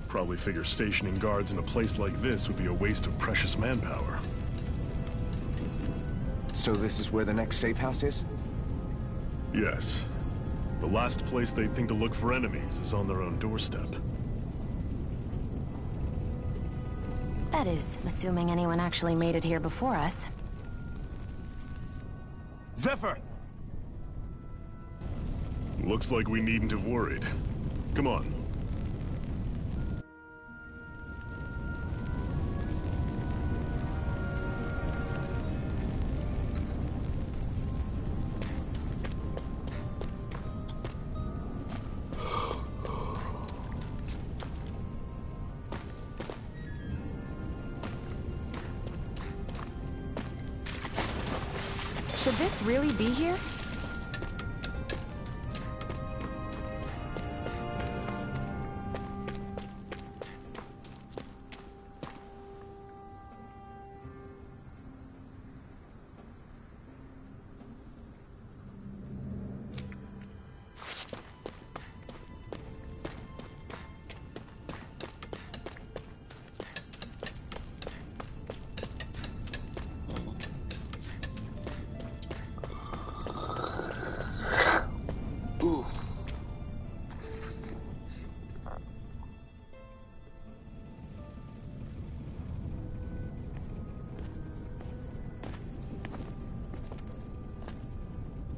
Probably figure stationing guards in a place like this would be a waste of precious manpower. So this is where the next safe house is? Yes. The last place they'd think to look for enemies is on their own doorstep. That is, assuming anyone actually made it here before us. Zephyr! Looks like we needn't have worried. Come on. Should this really be here?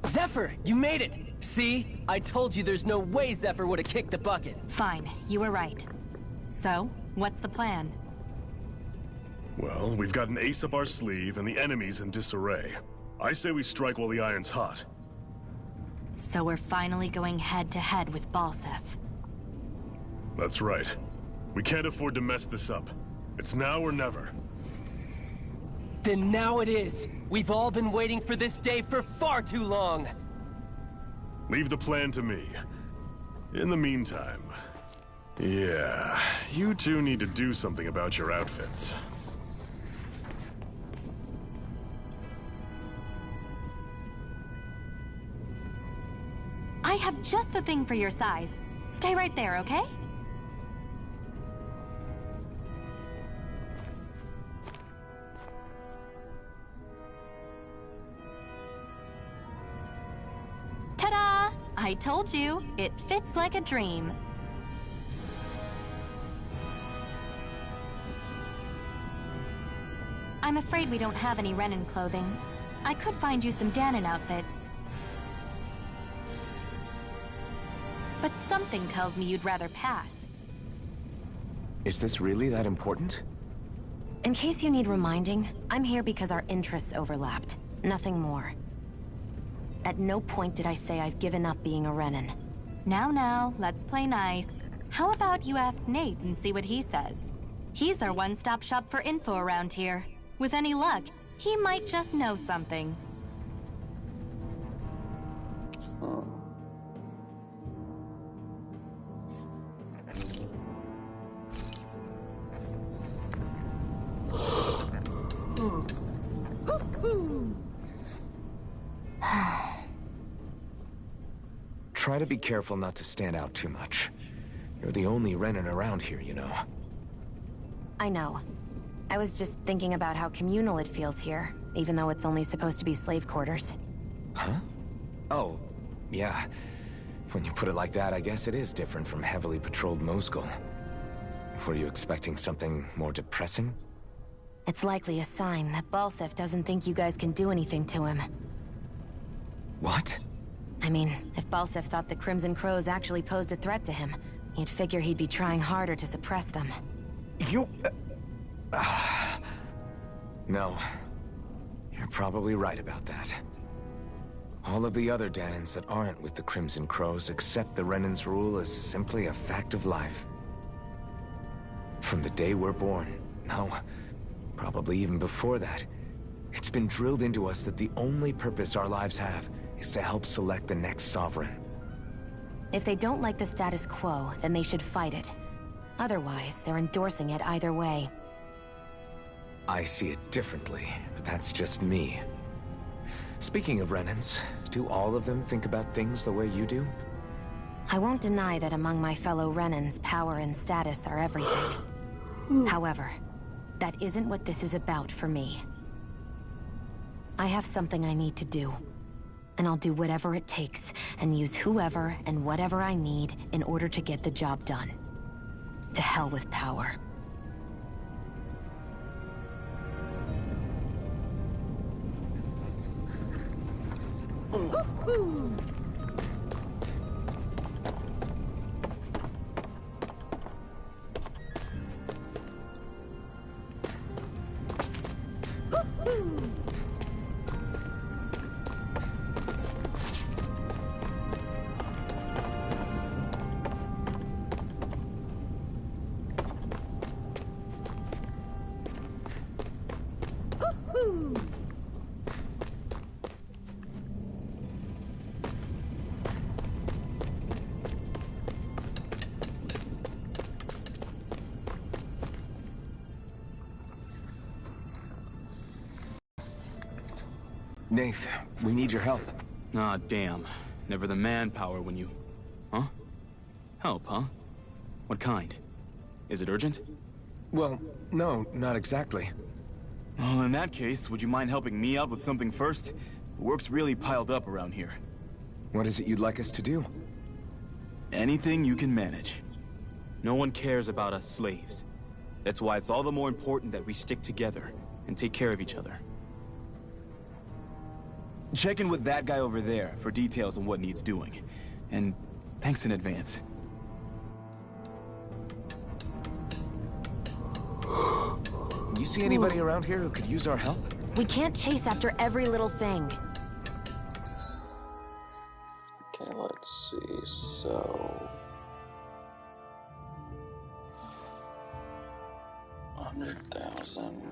Zephyr, you made it! See? I told you there's no way Zephyr would have kicked the bucket. Fine, you were right. So, what's the plan? Well, we've got an ace up our sleeve, and the enemy's in disarray. I say we strike while the iron's hot. So we're finally going head-to-head with Balseph. That's right. We can't afford to mess this up. It's now or never. Then now it is. We've all been waiting for this day for far too long. Leave the plan to me. In the meantime... yeah, you two need to do something about your outfits. I have just the thing for your size. Stay right there, okay? Ta-da! I told you, it fits like a dream. I'm afraid we don't have any Renin clothing. I could find you some Danon outfits. But something tells me you'd rather pass. Is this really that important? In case you need reminding, I'm here because our interests overlapped. Nothing more. At no point did I say I've given up being a Renin. Now, let's play nice. How about you ask Nate and see what he says? He's our one-stop shop for info around here. With any luck, he might just know something. Try to be careful not to stand out too much. You're the only Renin around here, you know. I know. I was just thinking about how communal it feels here, even though it's only supposed to be slave quarters. Huh? Oh, yeah. When you put it like that, I guess it is different from heavily patrolled Moscow. Were you expecting something more depressing? It's likely a sign that Balseph doesn't think you guys can do anything to him. What? I mean, if Balseph thought the Crimson Crows actually posed a threat to him, you'd figure he'd be trying harder to suppress them. You... No. You're probably right about that. All of the other Danons that aren't with the Crimson Crows accept the Renin's rule as simply a fact of life. From the day we're born, no, probably even before that, it's been drilled into us that the only purpose our lives have is to help select the next sovereign. If they don't like the status quo, then they should fight it. Otherwise, they're endorsing it either way. I see it differently, but that's just me. Speaking of Renins, do all of them think about things the way you do? I won't deny that among my fellow Renins, power and status are everything. However, that isn't what this is about for me. I have something I need to do. And I'll do whatever it takes, and use whoever and whatever I need in order to get the job done. To hell with power. Nath, we need your help. Ah, damn. Never the manpower when you... Huh? Help, huh? What kind? Is it urgent? Well, no, not exactly. Well, in that case, would you mind helping me out with something first? The work's really piled up around here. What is it you'd like us to do? Anything you can manage. No one cares about us slaves. That's why it's all the more important that we stick together and take care of each other. Check in with that guy over there for details on what needs doing. And thanks in advance. You see anybody around here who could use our help? We can't chase after every little thing. Okay, let's see. So 100,000.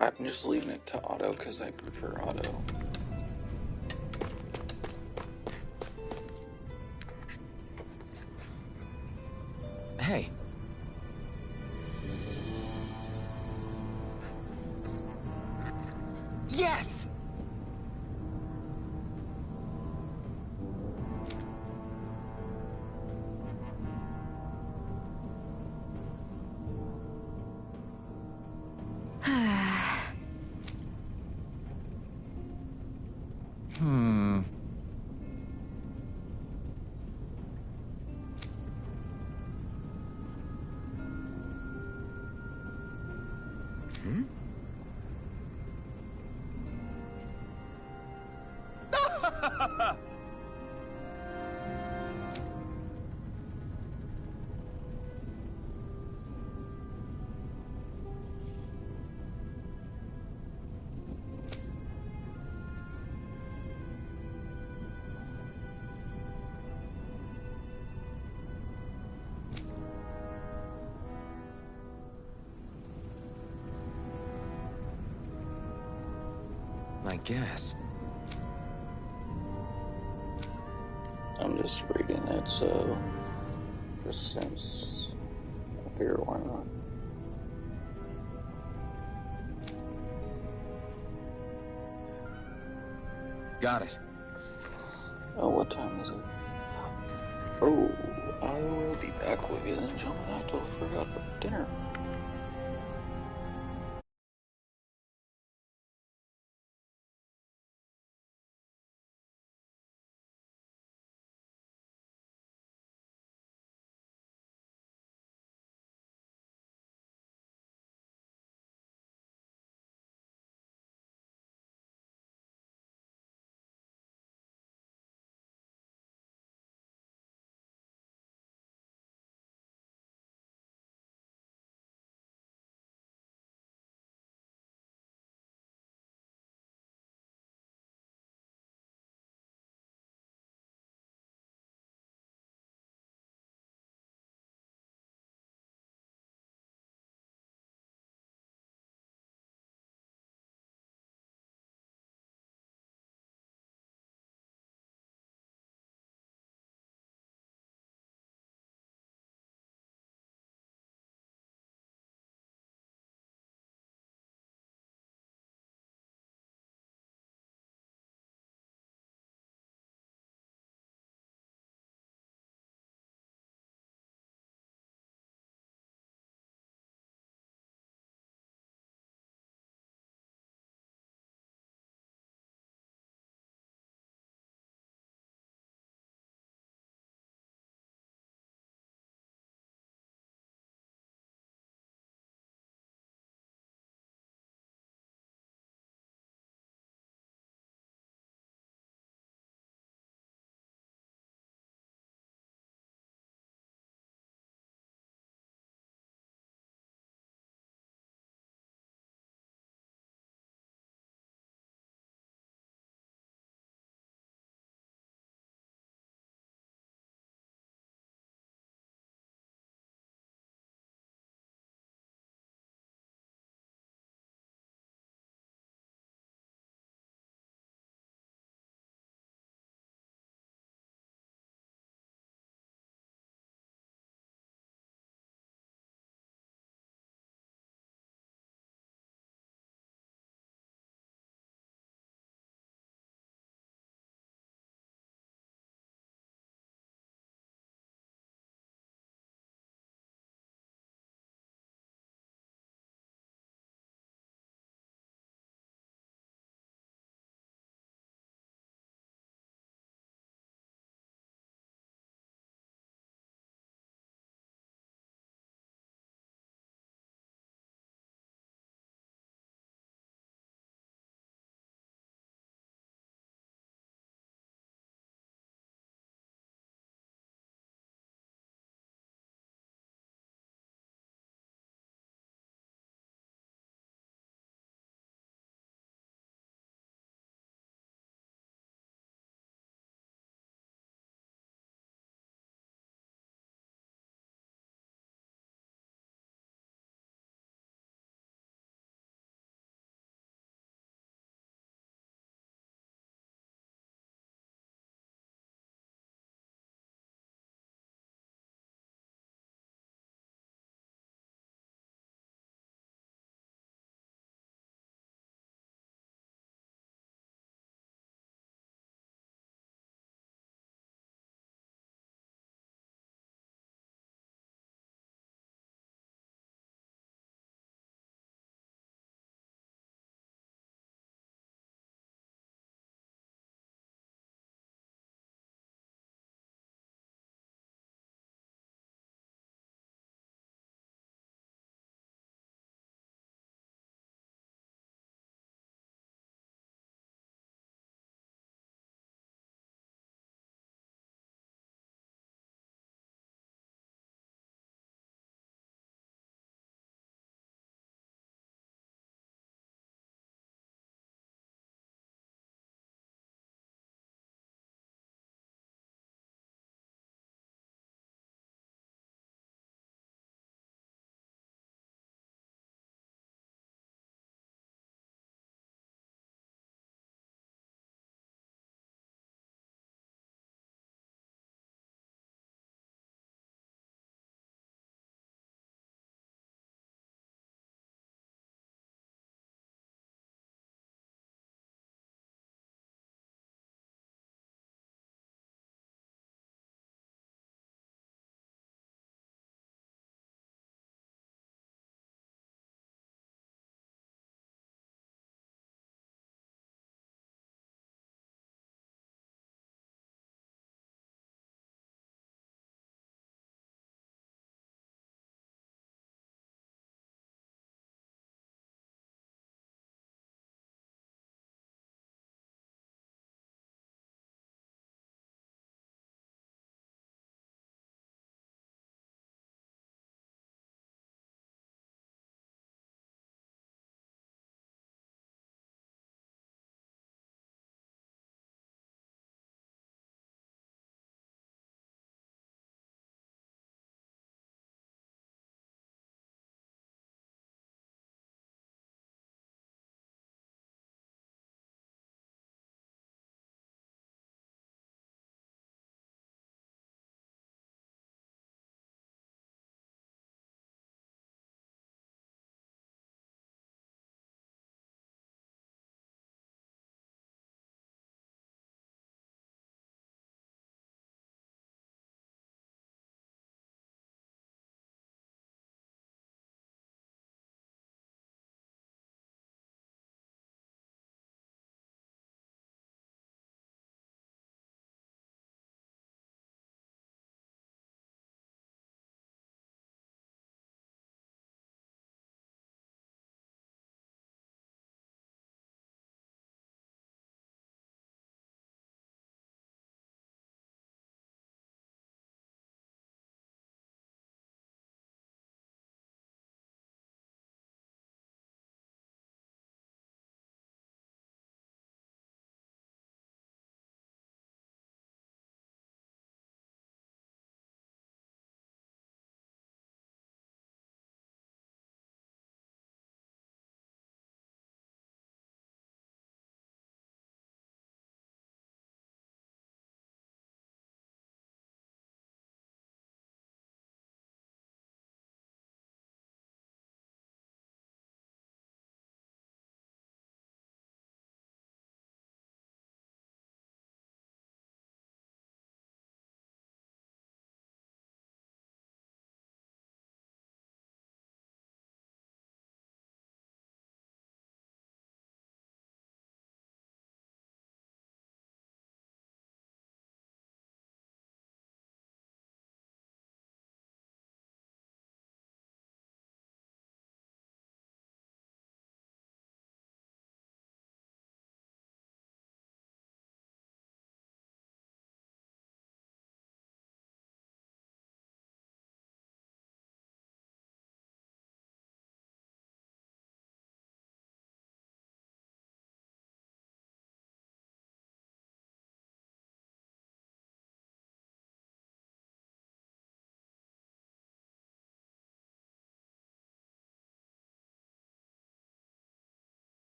I'm just leaving it to auto because I prefer auto. Hey. Yes! Hmm. I guess. I'm just reading it, so just since I figure why not. Got it. Oh, what time is it? Oh, I will be back, ladies and gentlemen. I totally forgot about dinner.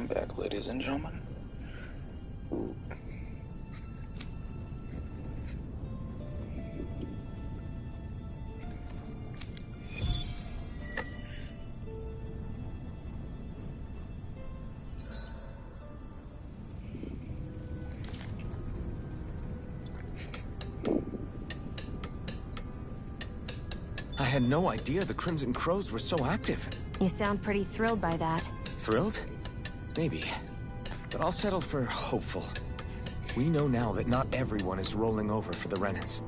I'm back, ladies and gentlemen. I had no idea the Crimson Crows were so active. You sound pretty thrilled by that. Thrilled? Maybe. But I'll settle for hopeful. We know now that not everyone is rolling over for the Renans.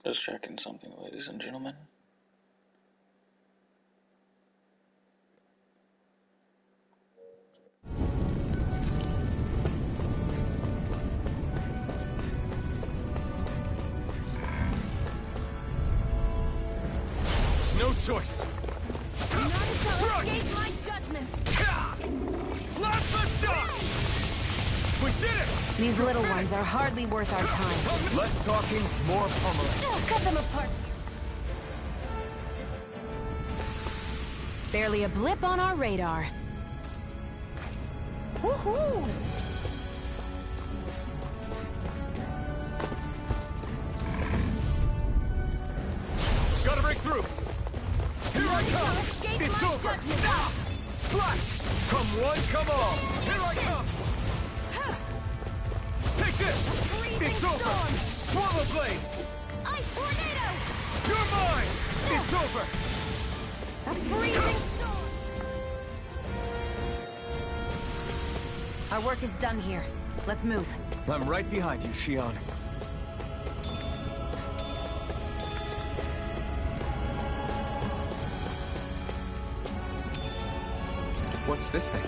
Just checking something, ladies and gentlemen. No choice. None shall escape my judgment. Slap the shot! We did it! These little ones are hardly worth our time. Less talking, more pummeling. Cut them apart. Barely a blip on our radar. Woohoo! Gotta break through! Here I come! It's over! Ah! Slash! Come one, come all! Here I come! Take this! It's over! Swallow blade! Ice tornado! You're mine! It's over! A freezing storm! Our work is done here. Let's move. I'm right behind you, Shion. What's this thing?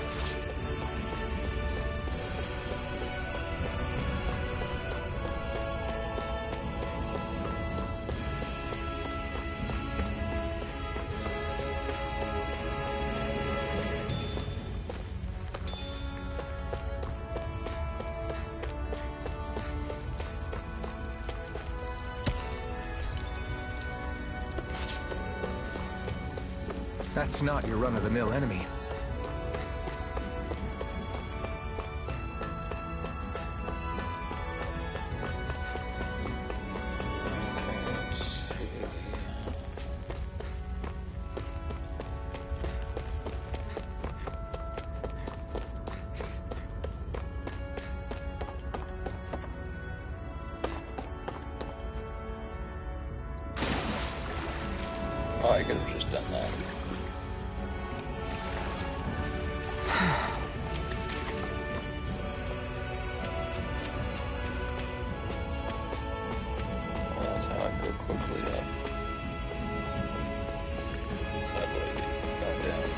That's not your run-of-the-mill enemy. Oh, I could have just done that. Well, that's how I go quickly up. That way you go down.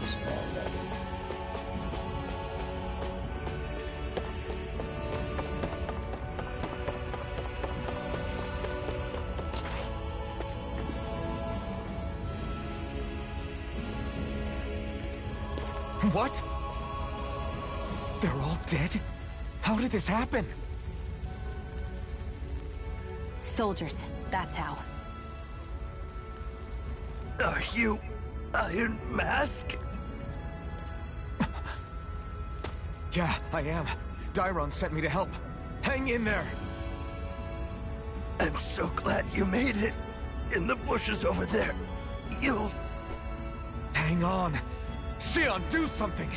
Small down. What? They're all dead? How did this happen? Soldiers, that's how. Are you Iron Mask? Yeah, I am. Dairon sent me to help. Hang in there! I'm so glad you made it. In the bushes over there. You'll... Hang on. Xion, do something!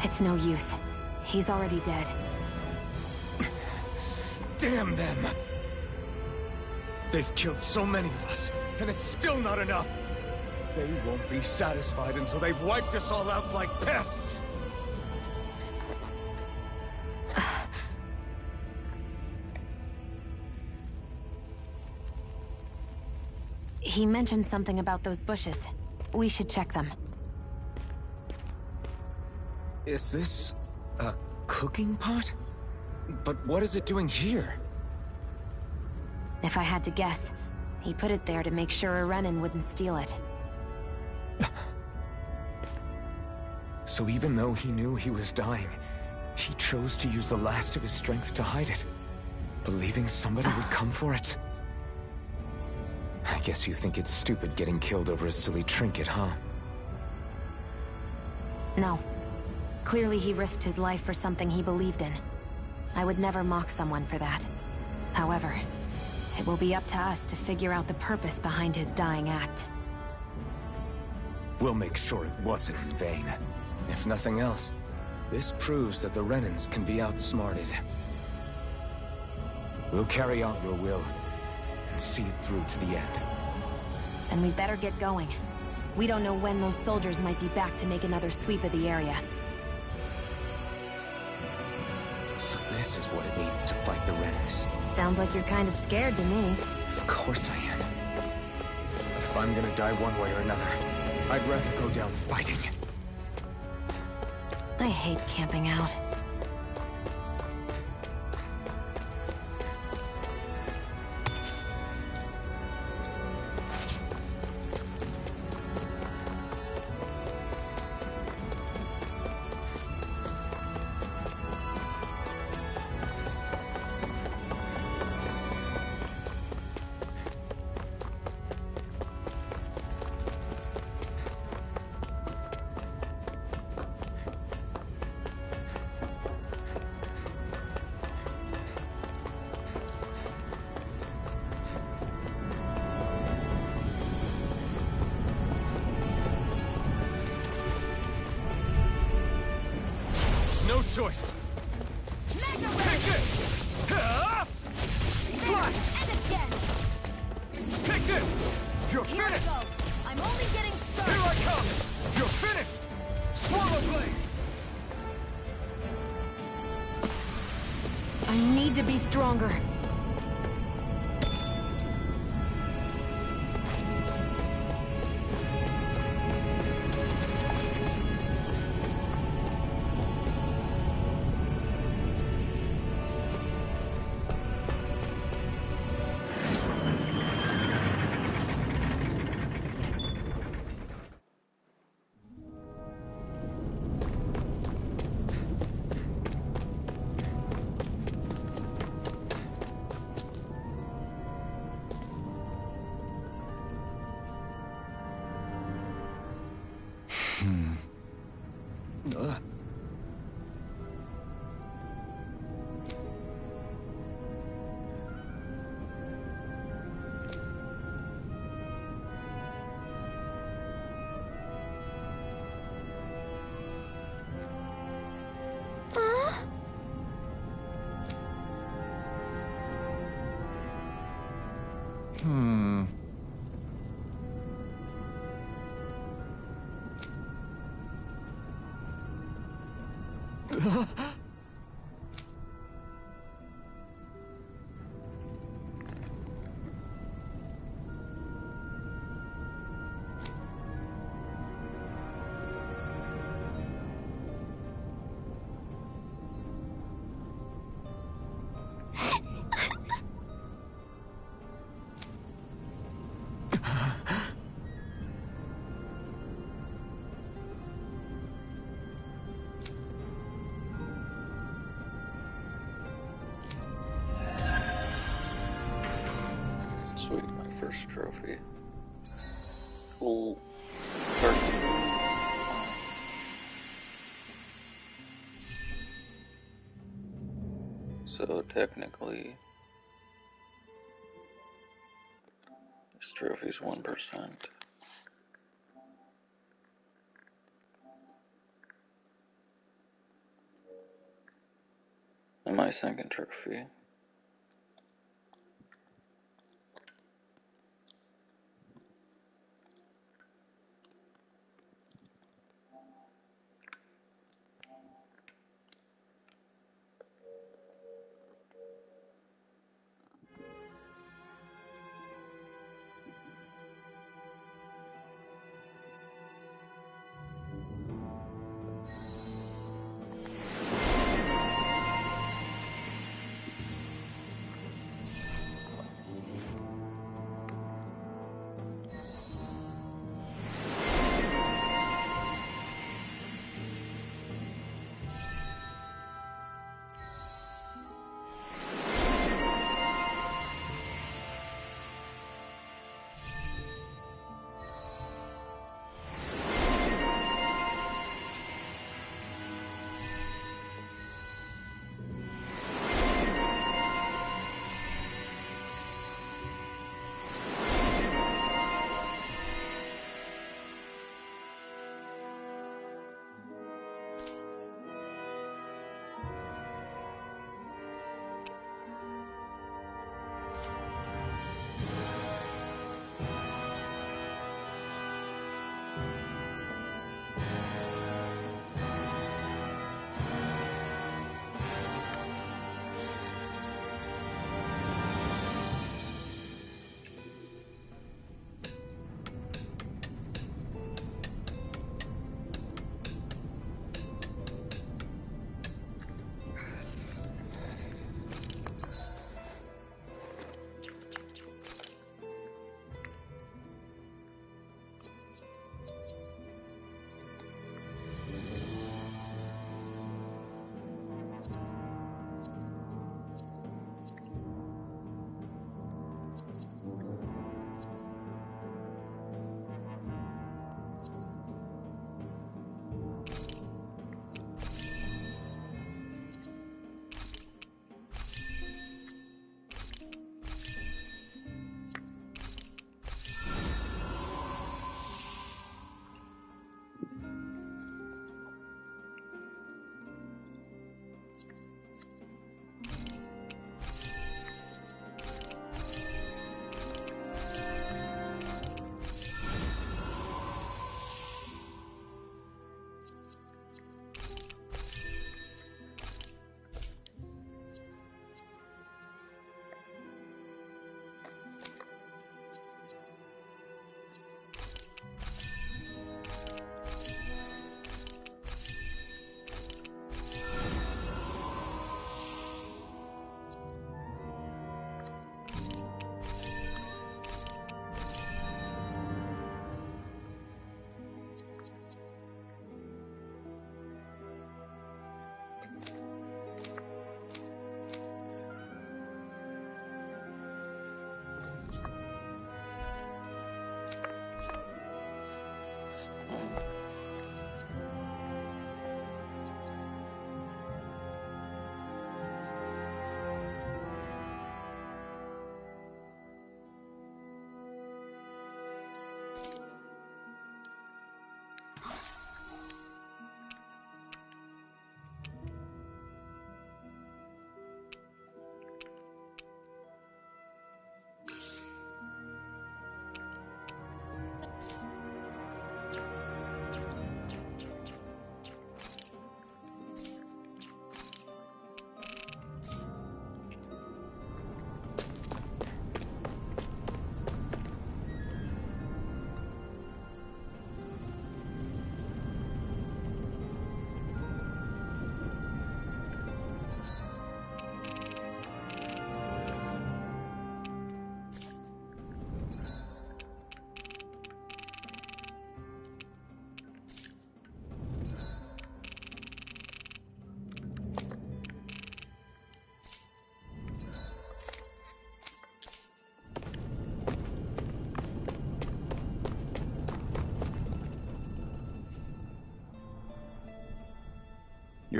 It's no use. He's already dead. Damn them! They've killed so many of us, and it's still not enough! They won't be satisfied until they've wiped us all out like pests! He mentioned something about those bushes. We should check them. Is this a cooking pot? But what is it doing here? If I had to guess, he put it there to make sure Renan wouldn't steal it. So even though he knew he was dying, he chose to use the last of his strength to hide it, believing somebody would come for it. I guess you think it's stupid getting killed over a silly trinket, huh? No. Clearly he risked his life for something he believed in. I would never mock someone for that. However, it will be up to us to figure out the purpose behind his dying act. We'll make sure it wasn't in vain. If nothing else, this proves that the Renans can be outsmarted. We'll carry out your will, and see it through to the end. And we better get going. We don't know when those soldiers might be back to make another sweep of the area. So this is what it means to fight the Renans. Sounds like you're kind of scared to me. Of course I am. But if I'm gonna die one way or another, I'd rather go down fighting. I hate camping out. No choice. Take this! Slash! Take this! You're finished! I'm only getting started. Here I come! You're finished! Swallow blade! I need to be stronger. Sweet, my first trophy. Cool. Turkey. So technically, trophies 1%. And my second trophy.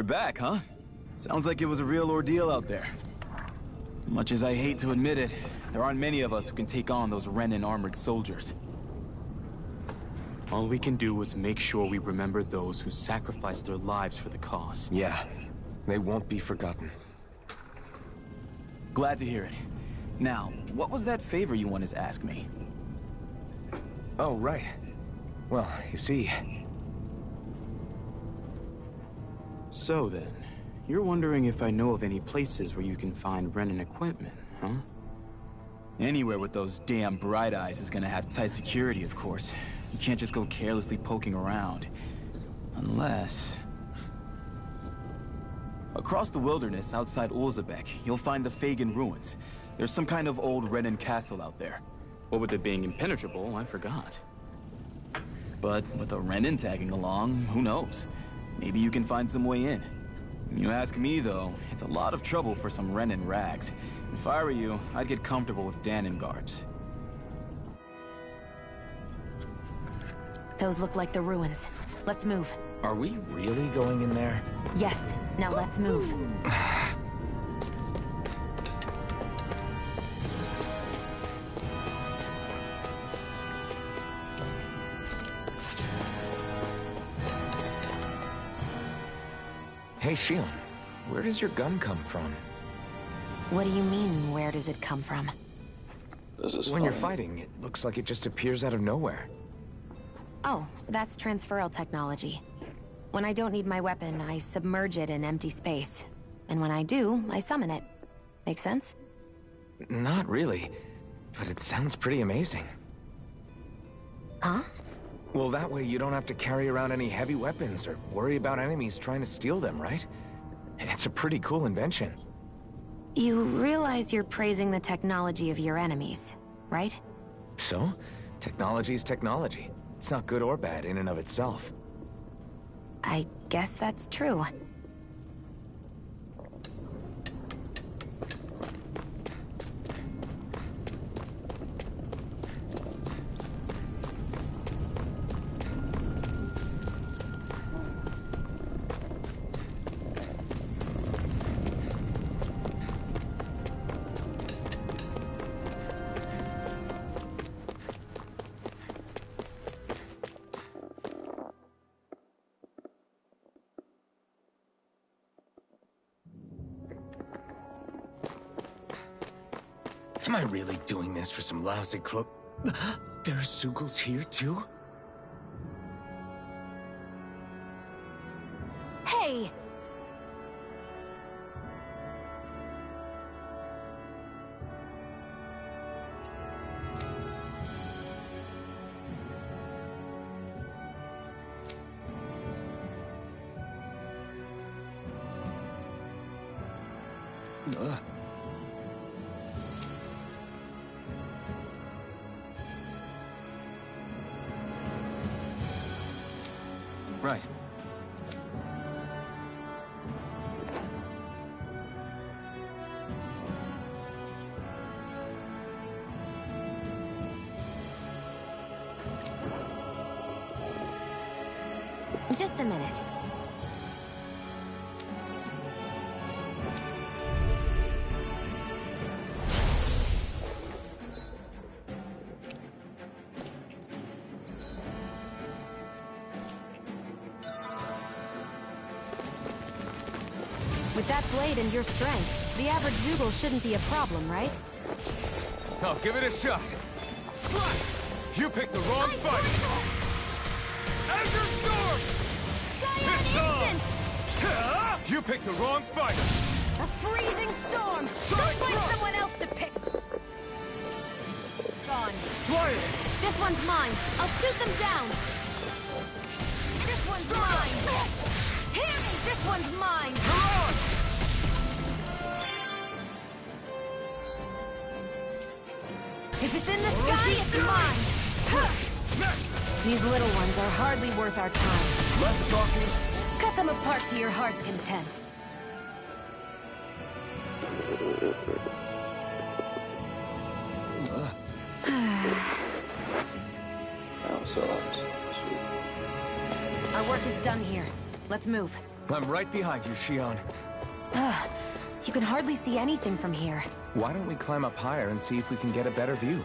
You're back, huh? Sounds like it was a real ordeal out there. Much as I hate to admit it, there aren't many of us who can take on those Renan armored soldiers. All we can do is make sure we remember those who sacrificed their lives for the cause. Yeah, they won't be forgotten. Glad to hear it. Now, what was that favor you wanted to ask me? Oh, right. Well, you see... So then, you're wondering if I know of any places where you can find Renan equipment, huh? Anywhere with those damn bright eyes is gonna have tight security, of course. You can't just go carelessly poking around. Unless... Across the wilderness outside Ulzebek, you'll find the Fagin ruins. There's some kind of old Renan castle out there. What with it being impenetrable, I forgot. But with a Renan tagging along, who knows? Maybe you can find some way in. You ask me, though, it's a lot of trouble for some Renan rags. If I were you, I'd get comfortable with Danon guards. Those look like the ruins. Let's move. Are we really going in there? Yes. Now let's move. Hey, Shion, where does your gun come from? What do you mean, where does it come from? This is When you're fighting, it looks like it just appears out of nowhere. Oh, that's transferal technology. When I don't need my weapon, I submerge it in empty space. And when I do, I summon it. Make sense? Not really, but it sounds pretty amazing. Huh? Well, that way you don't have to carry around any heavy weapons or worry about enemies trying to steal them, right? It's a pretty cool invention. You realize you're praising the technology of your enemies, right? So, technology's technology. It's not good or bad in and of itself. I guess that's true. Am I really doing this for some lousy cloak? There's Zugals here, too? Hey! Right. Just a minute. With that blade and your strength, the average Zugal shouldn't be a problem, right? I'll give it a shot. Slash! You picked the wrong fight! Azure Storm! Cyan Instant! You picked the wrong fighter! A freezing storm! Go find someone else to pick! Gone. Flying! This one's mine. I'll shoot them down! This one's mine! Hit me! This one's mine! If it's in the sky, it's mine! These little ones are hardly worth our time. Less talking. Cut them apart to your heart's content. Oh, so sweet. Our work is done here. Let's move. I'm right behind you, Shion. You can hardly see anything from here. Why don't we climb up higher and see if we can get a better view?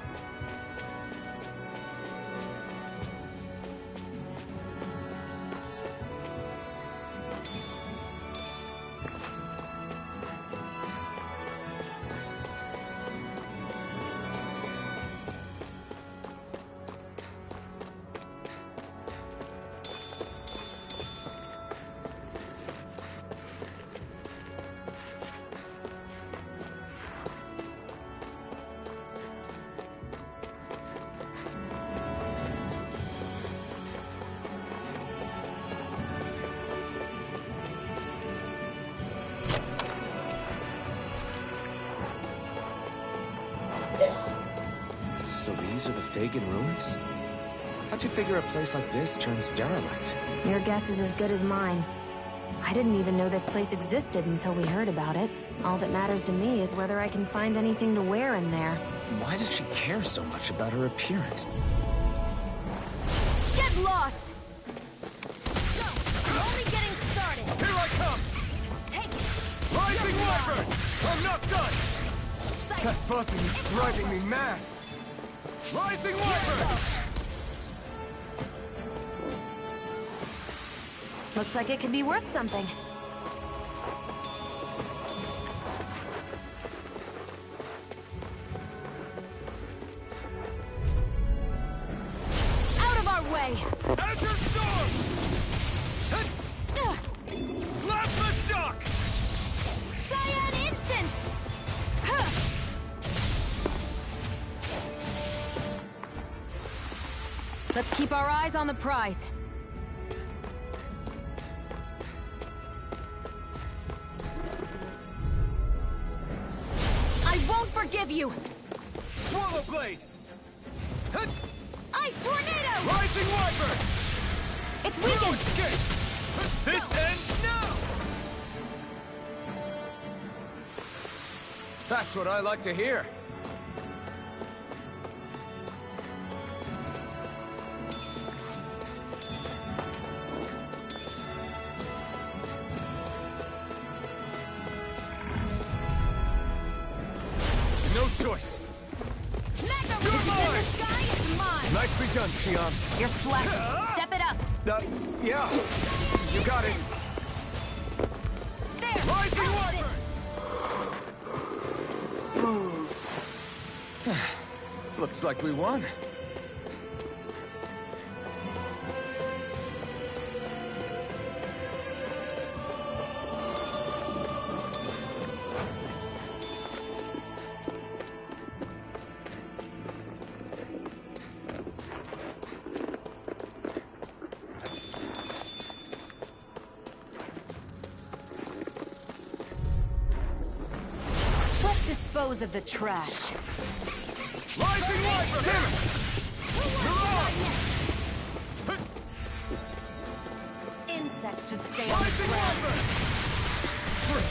So these are the Fagin ruins? How'd you figure a place like this turns derelict? Your guess is as good as mine. I didn't even know this place existed until we heard about it. All that matters to me is whether I can find anything to wear in there. Why does she care so much about her appearance? Get lost! Go! We're only getting started! Here I come! Take it! Rising Wyvern! I'm not done! That buzzing is driving me mad! Rising Wyvern! Looks like it could be worth something. Out of our way! Azure Storm! Slap the shock! Cyan Instant! Let's keep our eyes on the prize. I won't forgive you! Swallow Blade! Ice Tornado! Rising Wyvern! It's No weakened! escape! This ends now! That's what I like to hear. No choice. Mega Ray in the sky is mine! Nicely done, Xion. You're slacking. Step it up! Yeah. You got it. There! Rising Pounce it. Wyvern! Looks like we won. Let's dispose of the trash. Rising Wyvern! Insects should stay on the Rising ground. Wyvern!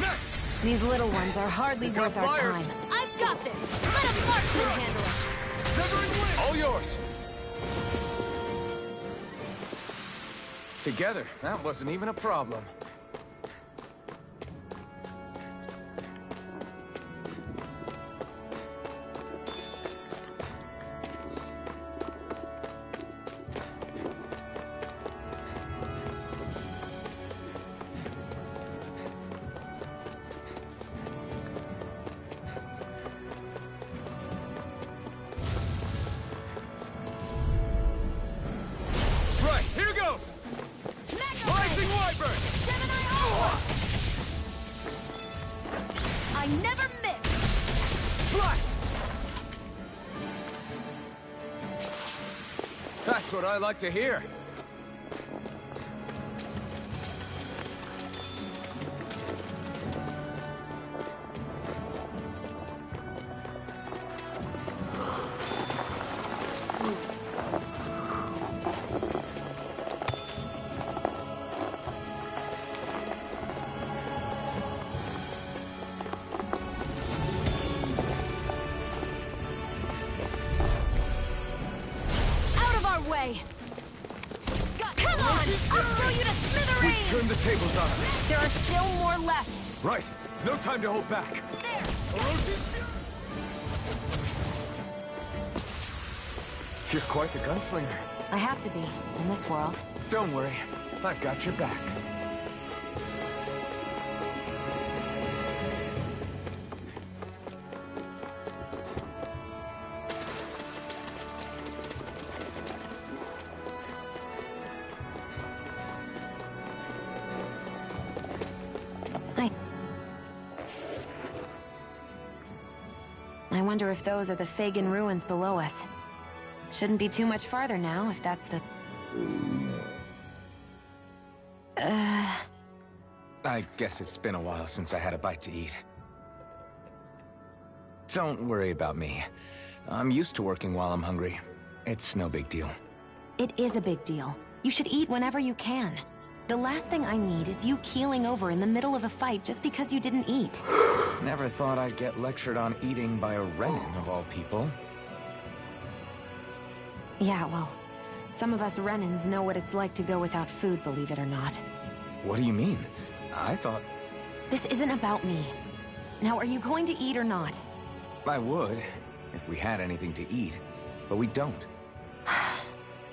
Next! These little ones are hardly worth our flyers. time. I've got this! Let a marksman handle it! Severing Wind! All yours. Together, that wasn't even a problem. Right, here goes! Mega Rising Ray! Wyvern! Gemini Alpha! I never miss! Flash! That's what I like to hear. Out of our way! Come on! I'll blow you to We smithereens! turned the tables on her. There are still more left! Right. No time to hold back. You're quite the gunslinger. I have to be, in this world. Don't worry. I've got your back. I wonder if those are the Fagin ruins below us. Shouldn't be too much farther now, if that's the... I guess it's been a while since I had a bite to eat. Don't worry about me. I'm used to working while I'm hungry. It's no big deal. It is a big deal. You should eat whenever you can. The last thing I need is you keeling over in the middle of a fight just because you didn't eat. Never thought I'd get lectured on eating by a Renin, of all people. Yeah, well, some of us Renins know what it's like to go without food, believe it or not. What do you mean? I thought... This isn't about me. Now, are you going to eat or not? I would, if we had anything to eat, but we don't.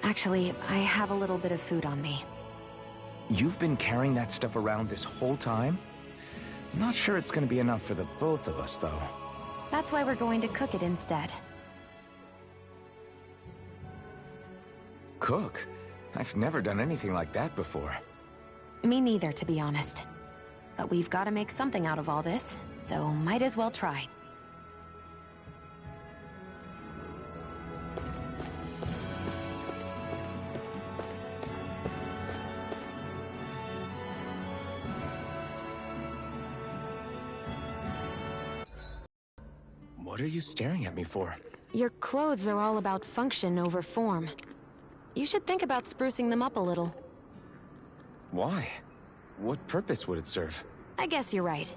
Actually, I have a little bit of food on me. You've been carrying that stuff around this whole time? Not sure it's gonna be enough for the both of us, though. That's why we're going to cook it instead. Cook? I've never done anything like that before. Me neither, to be honest. But we've got to make something out of all this, so might as well try. What are you staring at me for? Your clothes are all about function over form. You should think about sprucing them up a little. Why? What purpose would it serve? I guess you're right.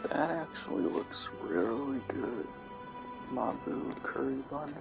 That actually looks really good. Mabu curry bun.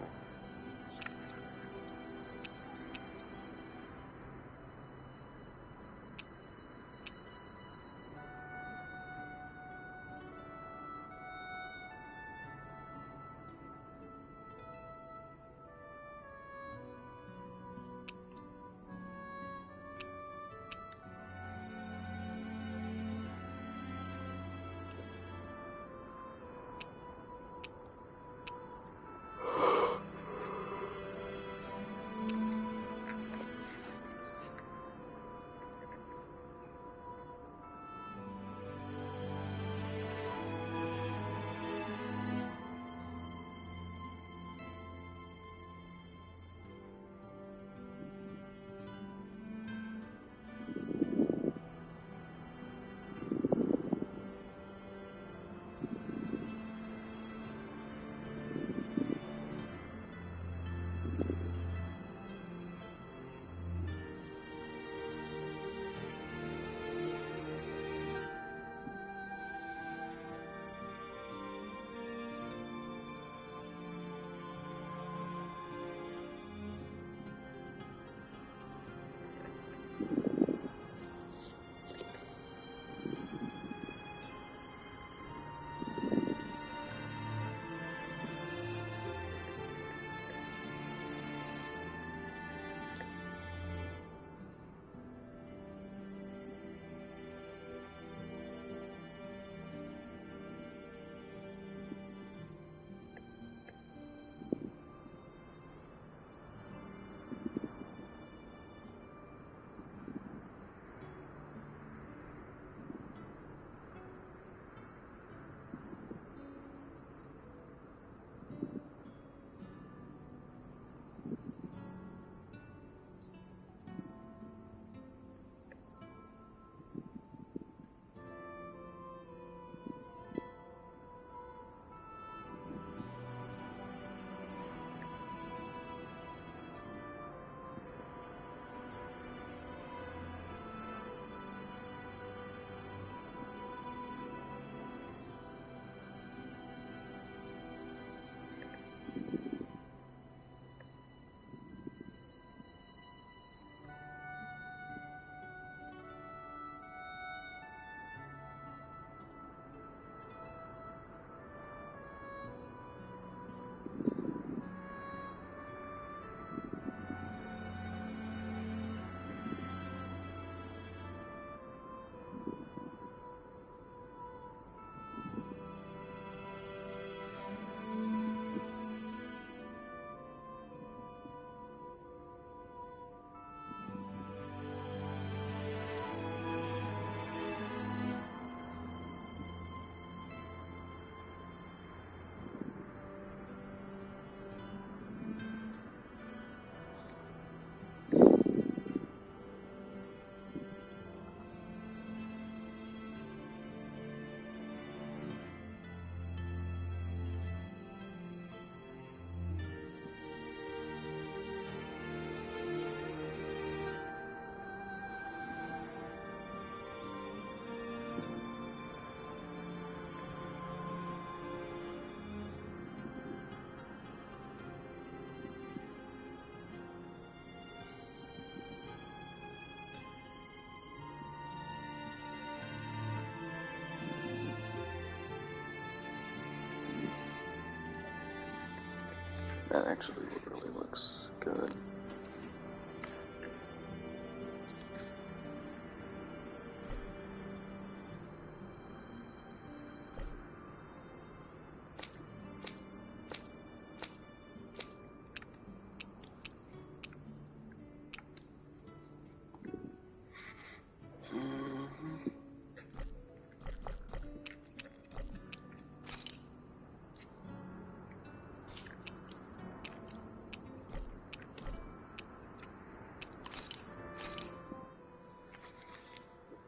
That actually really looks good.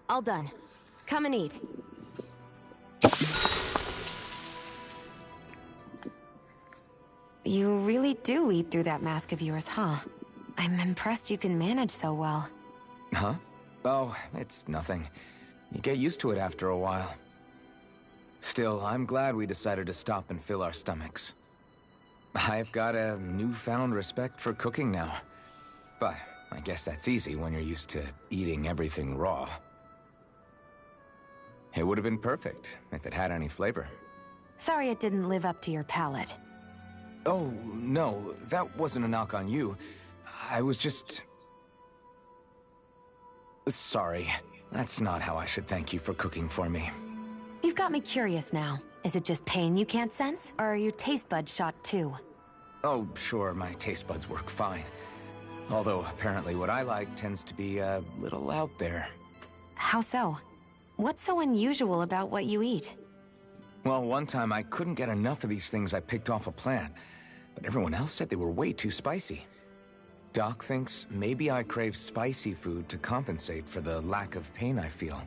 All done. Come and eat. You really do eat through that mask of yours, huh? I'm impressed you can manage so well. Huh? Oh, it's nothing. You get used to it after a while. Still, I'm glad we decided to stop and fill our stomachs. I've got a newfound respect for cooking now. But I guess that's easy when you're used to eating everything raw. It would have been perfect if it had any flavor. Sorry it didn't live up to your palate. Oh, no, that wasn't a knock on you. I was just... Sorry. That's not how I should thank you for cooking for me. You've got me curious now. Is it just pain you can't sense? Or are your taste buds shot too? Oh, sure, my taste buds work fine. Although, apparently what I like tends to be a little out there. How so? What's so unusual about what you eat? Well, one time I couldn't get enough of these things I picked off a plant, but everyone else said they were way too spicy. Doc thinks maybe I crave spicy food to compensate for the lack of pain I feel.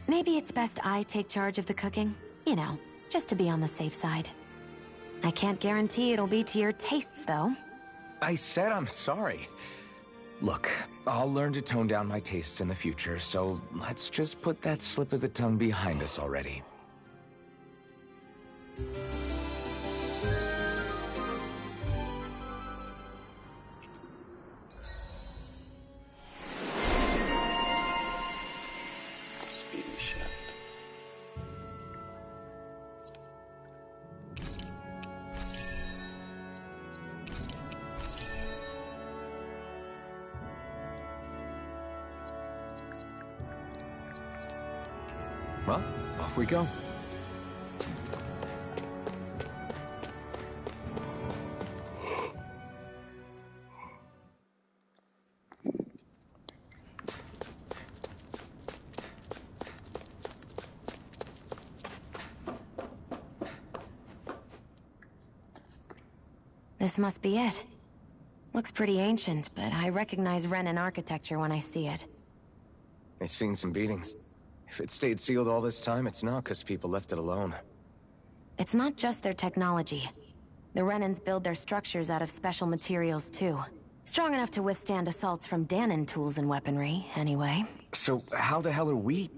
Maybe it's best I take charge of the cooking. You know, just to be on the safe side. I can't guarantee it'll be to your tastes, though. I said I'm sorry. Look, I'll learn to tone down my tastes in the future, so let's just put that slip of the tongue behind us already. Speedy shift. Well, off we go. This must be it. Looks pretty ancient, but I recognize Renan architecture when I see it. It's seen some beatings. If it stayed sealed all this time, it's not because people left it alone. It's not just their technology. The Renans build their structures out of special materials, too. Strong enough to withstand assaults from Danon tools and weaponry, anyway. So how the hell are we...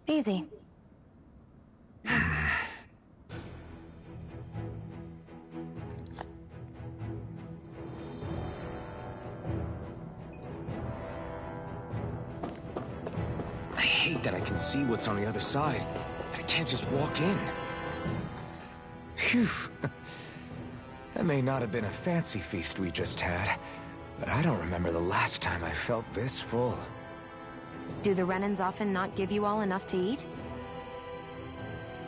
Easy. I hate that I can see what's on the other side. I can't just walk in. Phew. That may not have been a fancy feast we just had, but I don't remember the last time I felt this full. Do the Renans often not give you all enough to eat?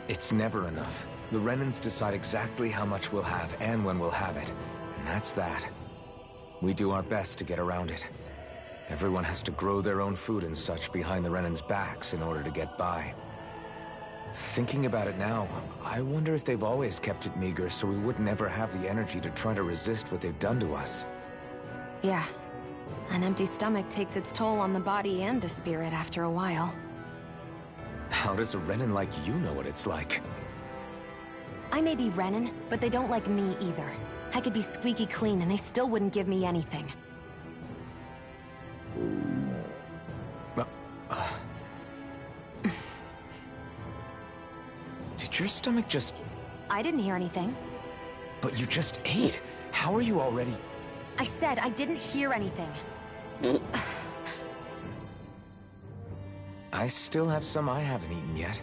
It's never enough. The Renans decide exactly how much we'll have and when we'll have it. And that's that. We do our best to get around it. Everyone has to grow their own food and such behind the Renans' backs in order to get by. Thinking about it now, I wonder if they've always kept it meager so we would never have the energy to try to resist what they've done to us. Yeah. An empty stomach takes its toll on the body and the spirit after a while. How does a Renan like you know what it's like? I may be Renan, but they don't like me either. I could be squeaky clean and they still wouldn't give me anything. Did your stomach just... I didn't hear anything. But you just ate. How are you already... I said I didn't hear anything. I still have some I haven't eaten yet.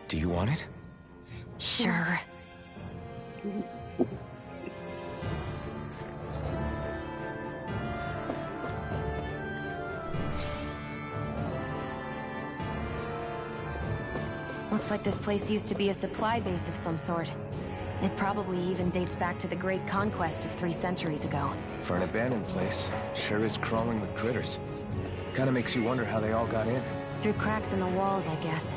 Do you want it? Sure. Looks like this place used to be a supply base of some sort. It probably even dates back to the Great Conquest of 3 centuries ago. For an abandoned place, sure is crawling with critters. Kinda makes you wonder how they all got in. Through cracks in the walls, I guess.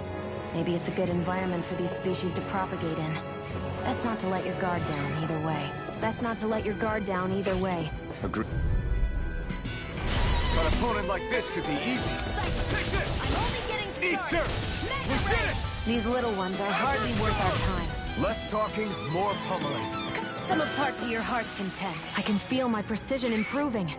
Maybe it's a good environment for these species to propagate in. Best not to let your guard down either way. Best not to let your guard down either way. Agree. An opponent like this should be easy. Take this! I'm only getting started! Eat dirt! We did it! These little ones are hardly worth our time. Less talking, more pummeling. Cut them apart to your heart's content. I can feel my precision improving.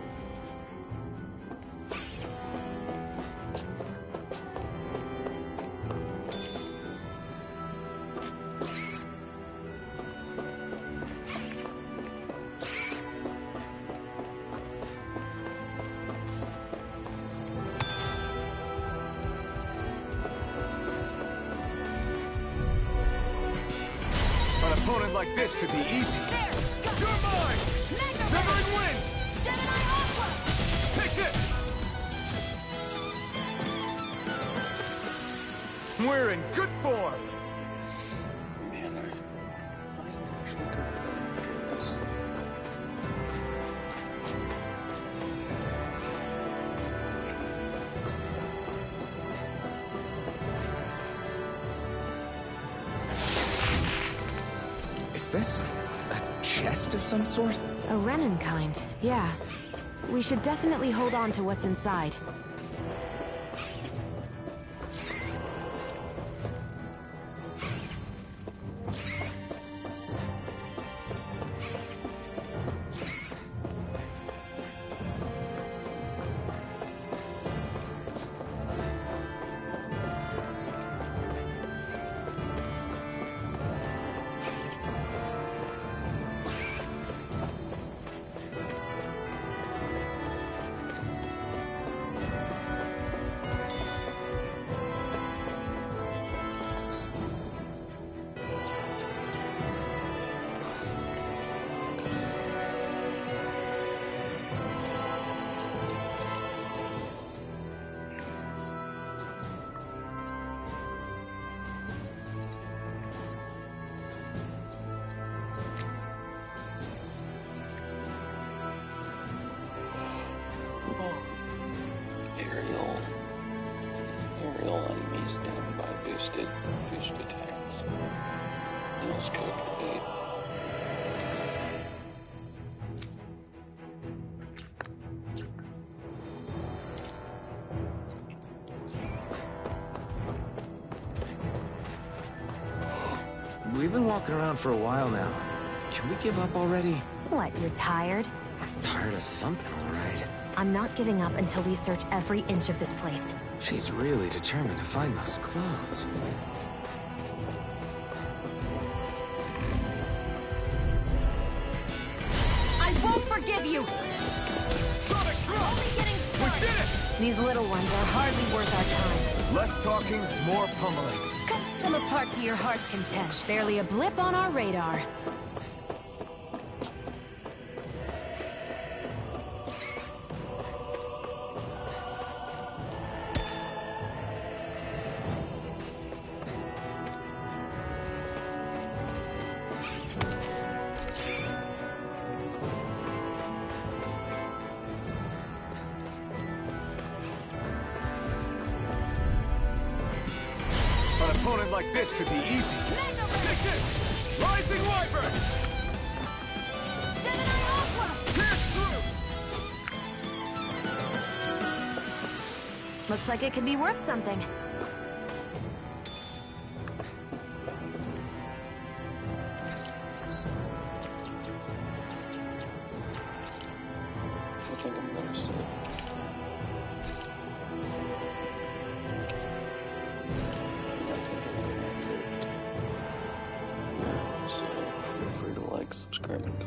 An opponent like this should be easy. There! Go! You're mine! Mega Severing Ray! wind! Gemini Aqua! Take this! We're in good form! Man, I actually could do this. Is this a chest of some sort? A Renin kind, yeah. We should definitely hold on to what's inside. Aerial enemies stand by boosted tanks. Nails code 8. We've been walking around for a while now. Can we give up already? What, you're tired? Tired of something, all right. I'm not giving up until we search every inch of this place. She's really determined to find those clothes. I won't forgive you! Sonic I'm only getting We started! did it! These little ones are hardly worth our time. Less talking, more pummeling. Cut them apart to your heart's content. Barely a blip on our radar. An opponent like this should be easy. Take this! Rising Wyvern! Gemini Aqua! Pierce through! Looks like it could be worth something. I think I'm gonna save. I think I'm gonna end it. So feel free to like, subscribe, and comment.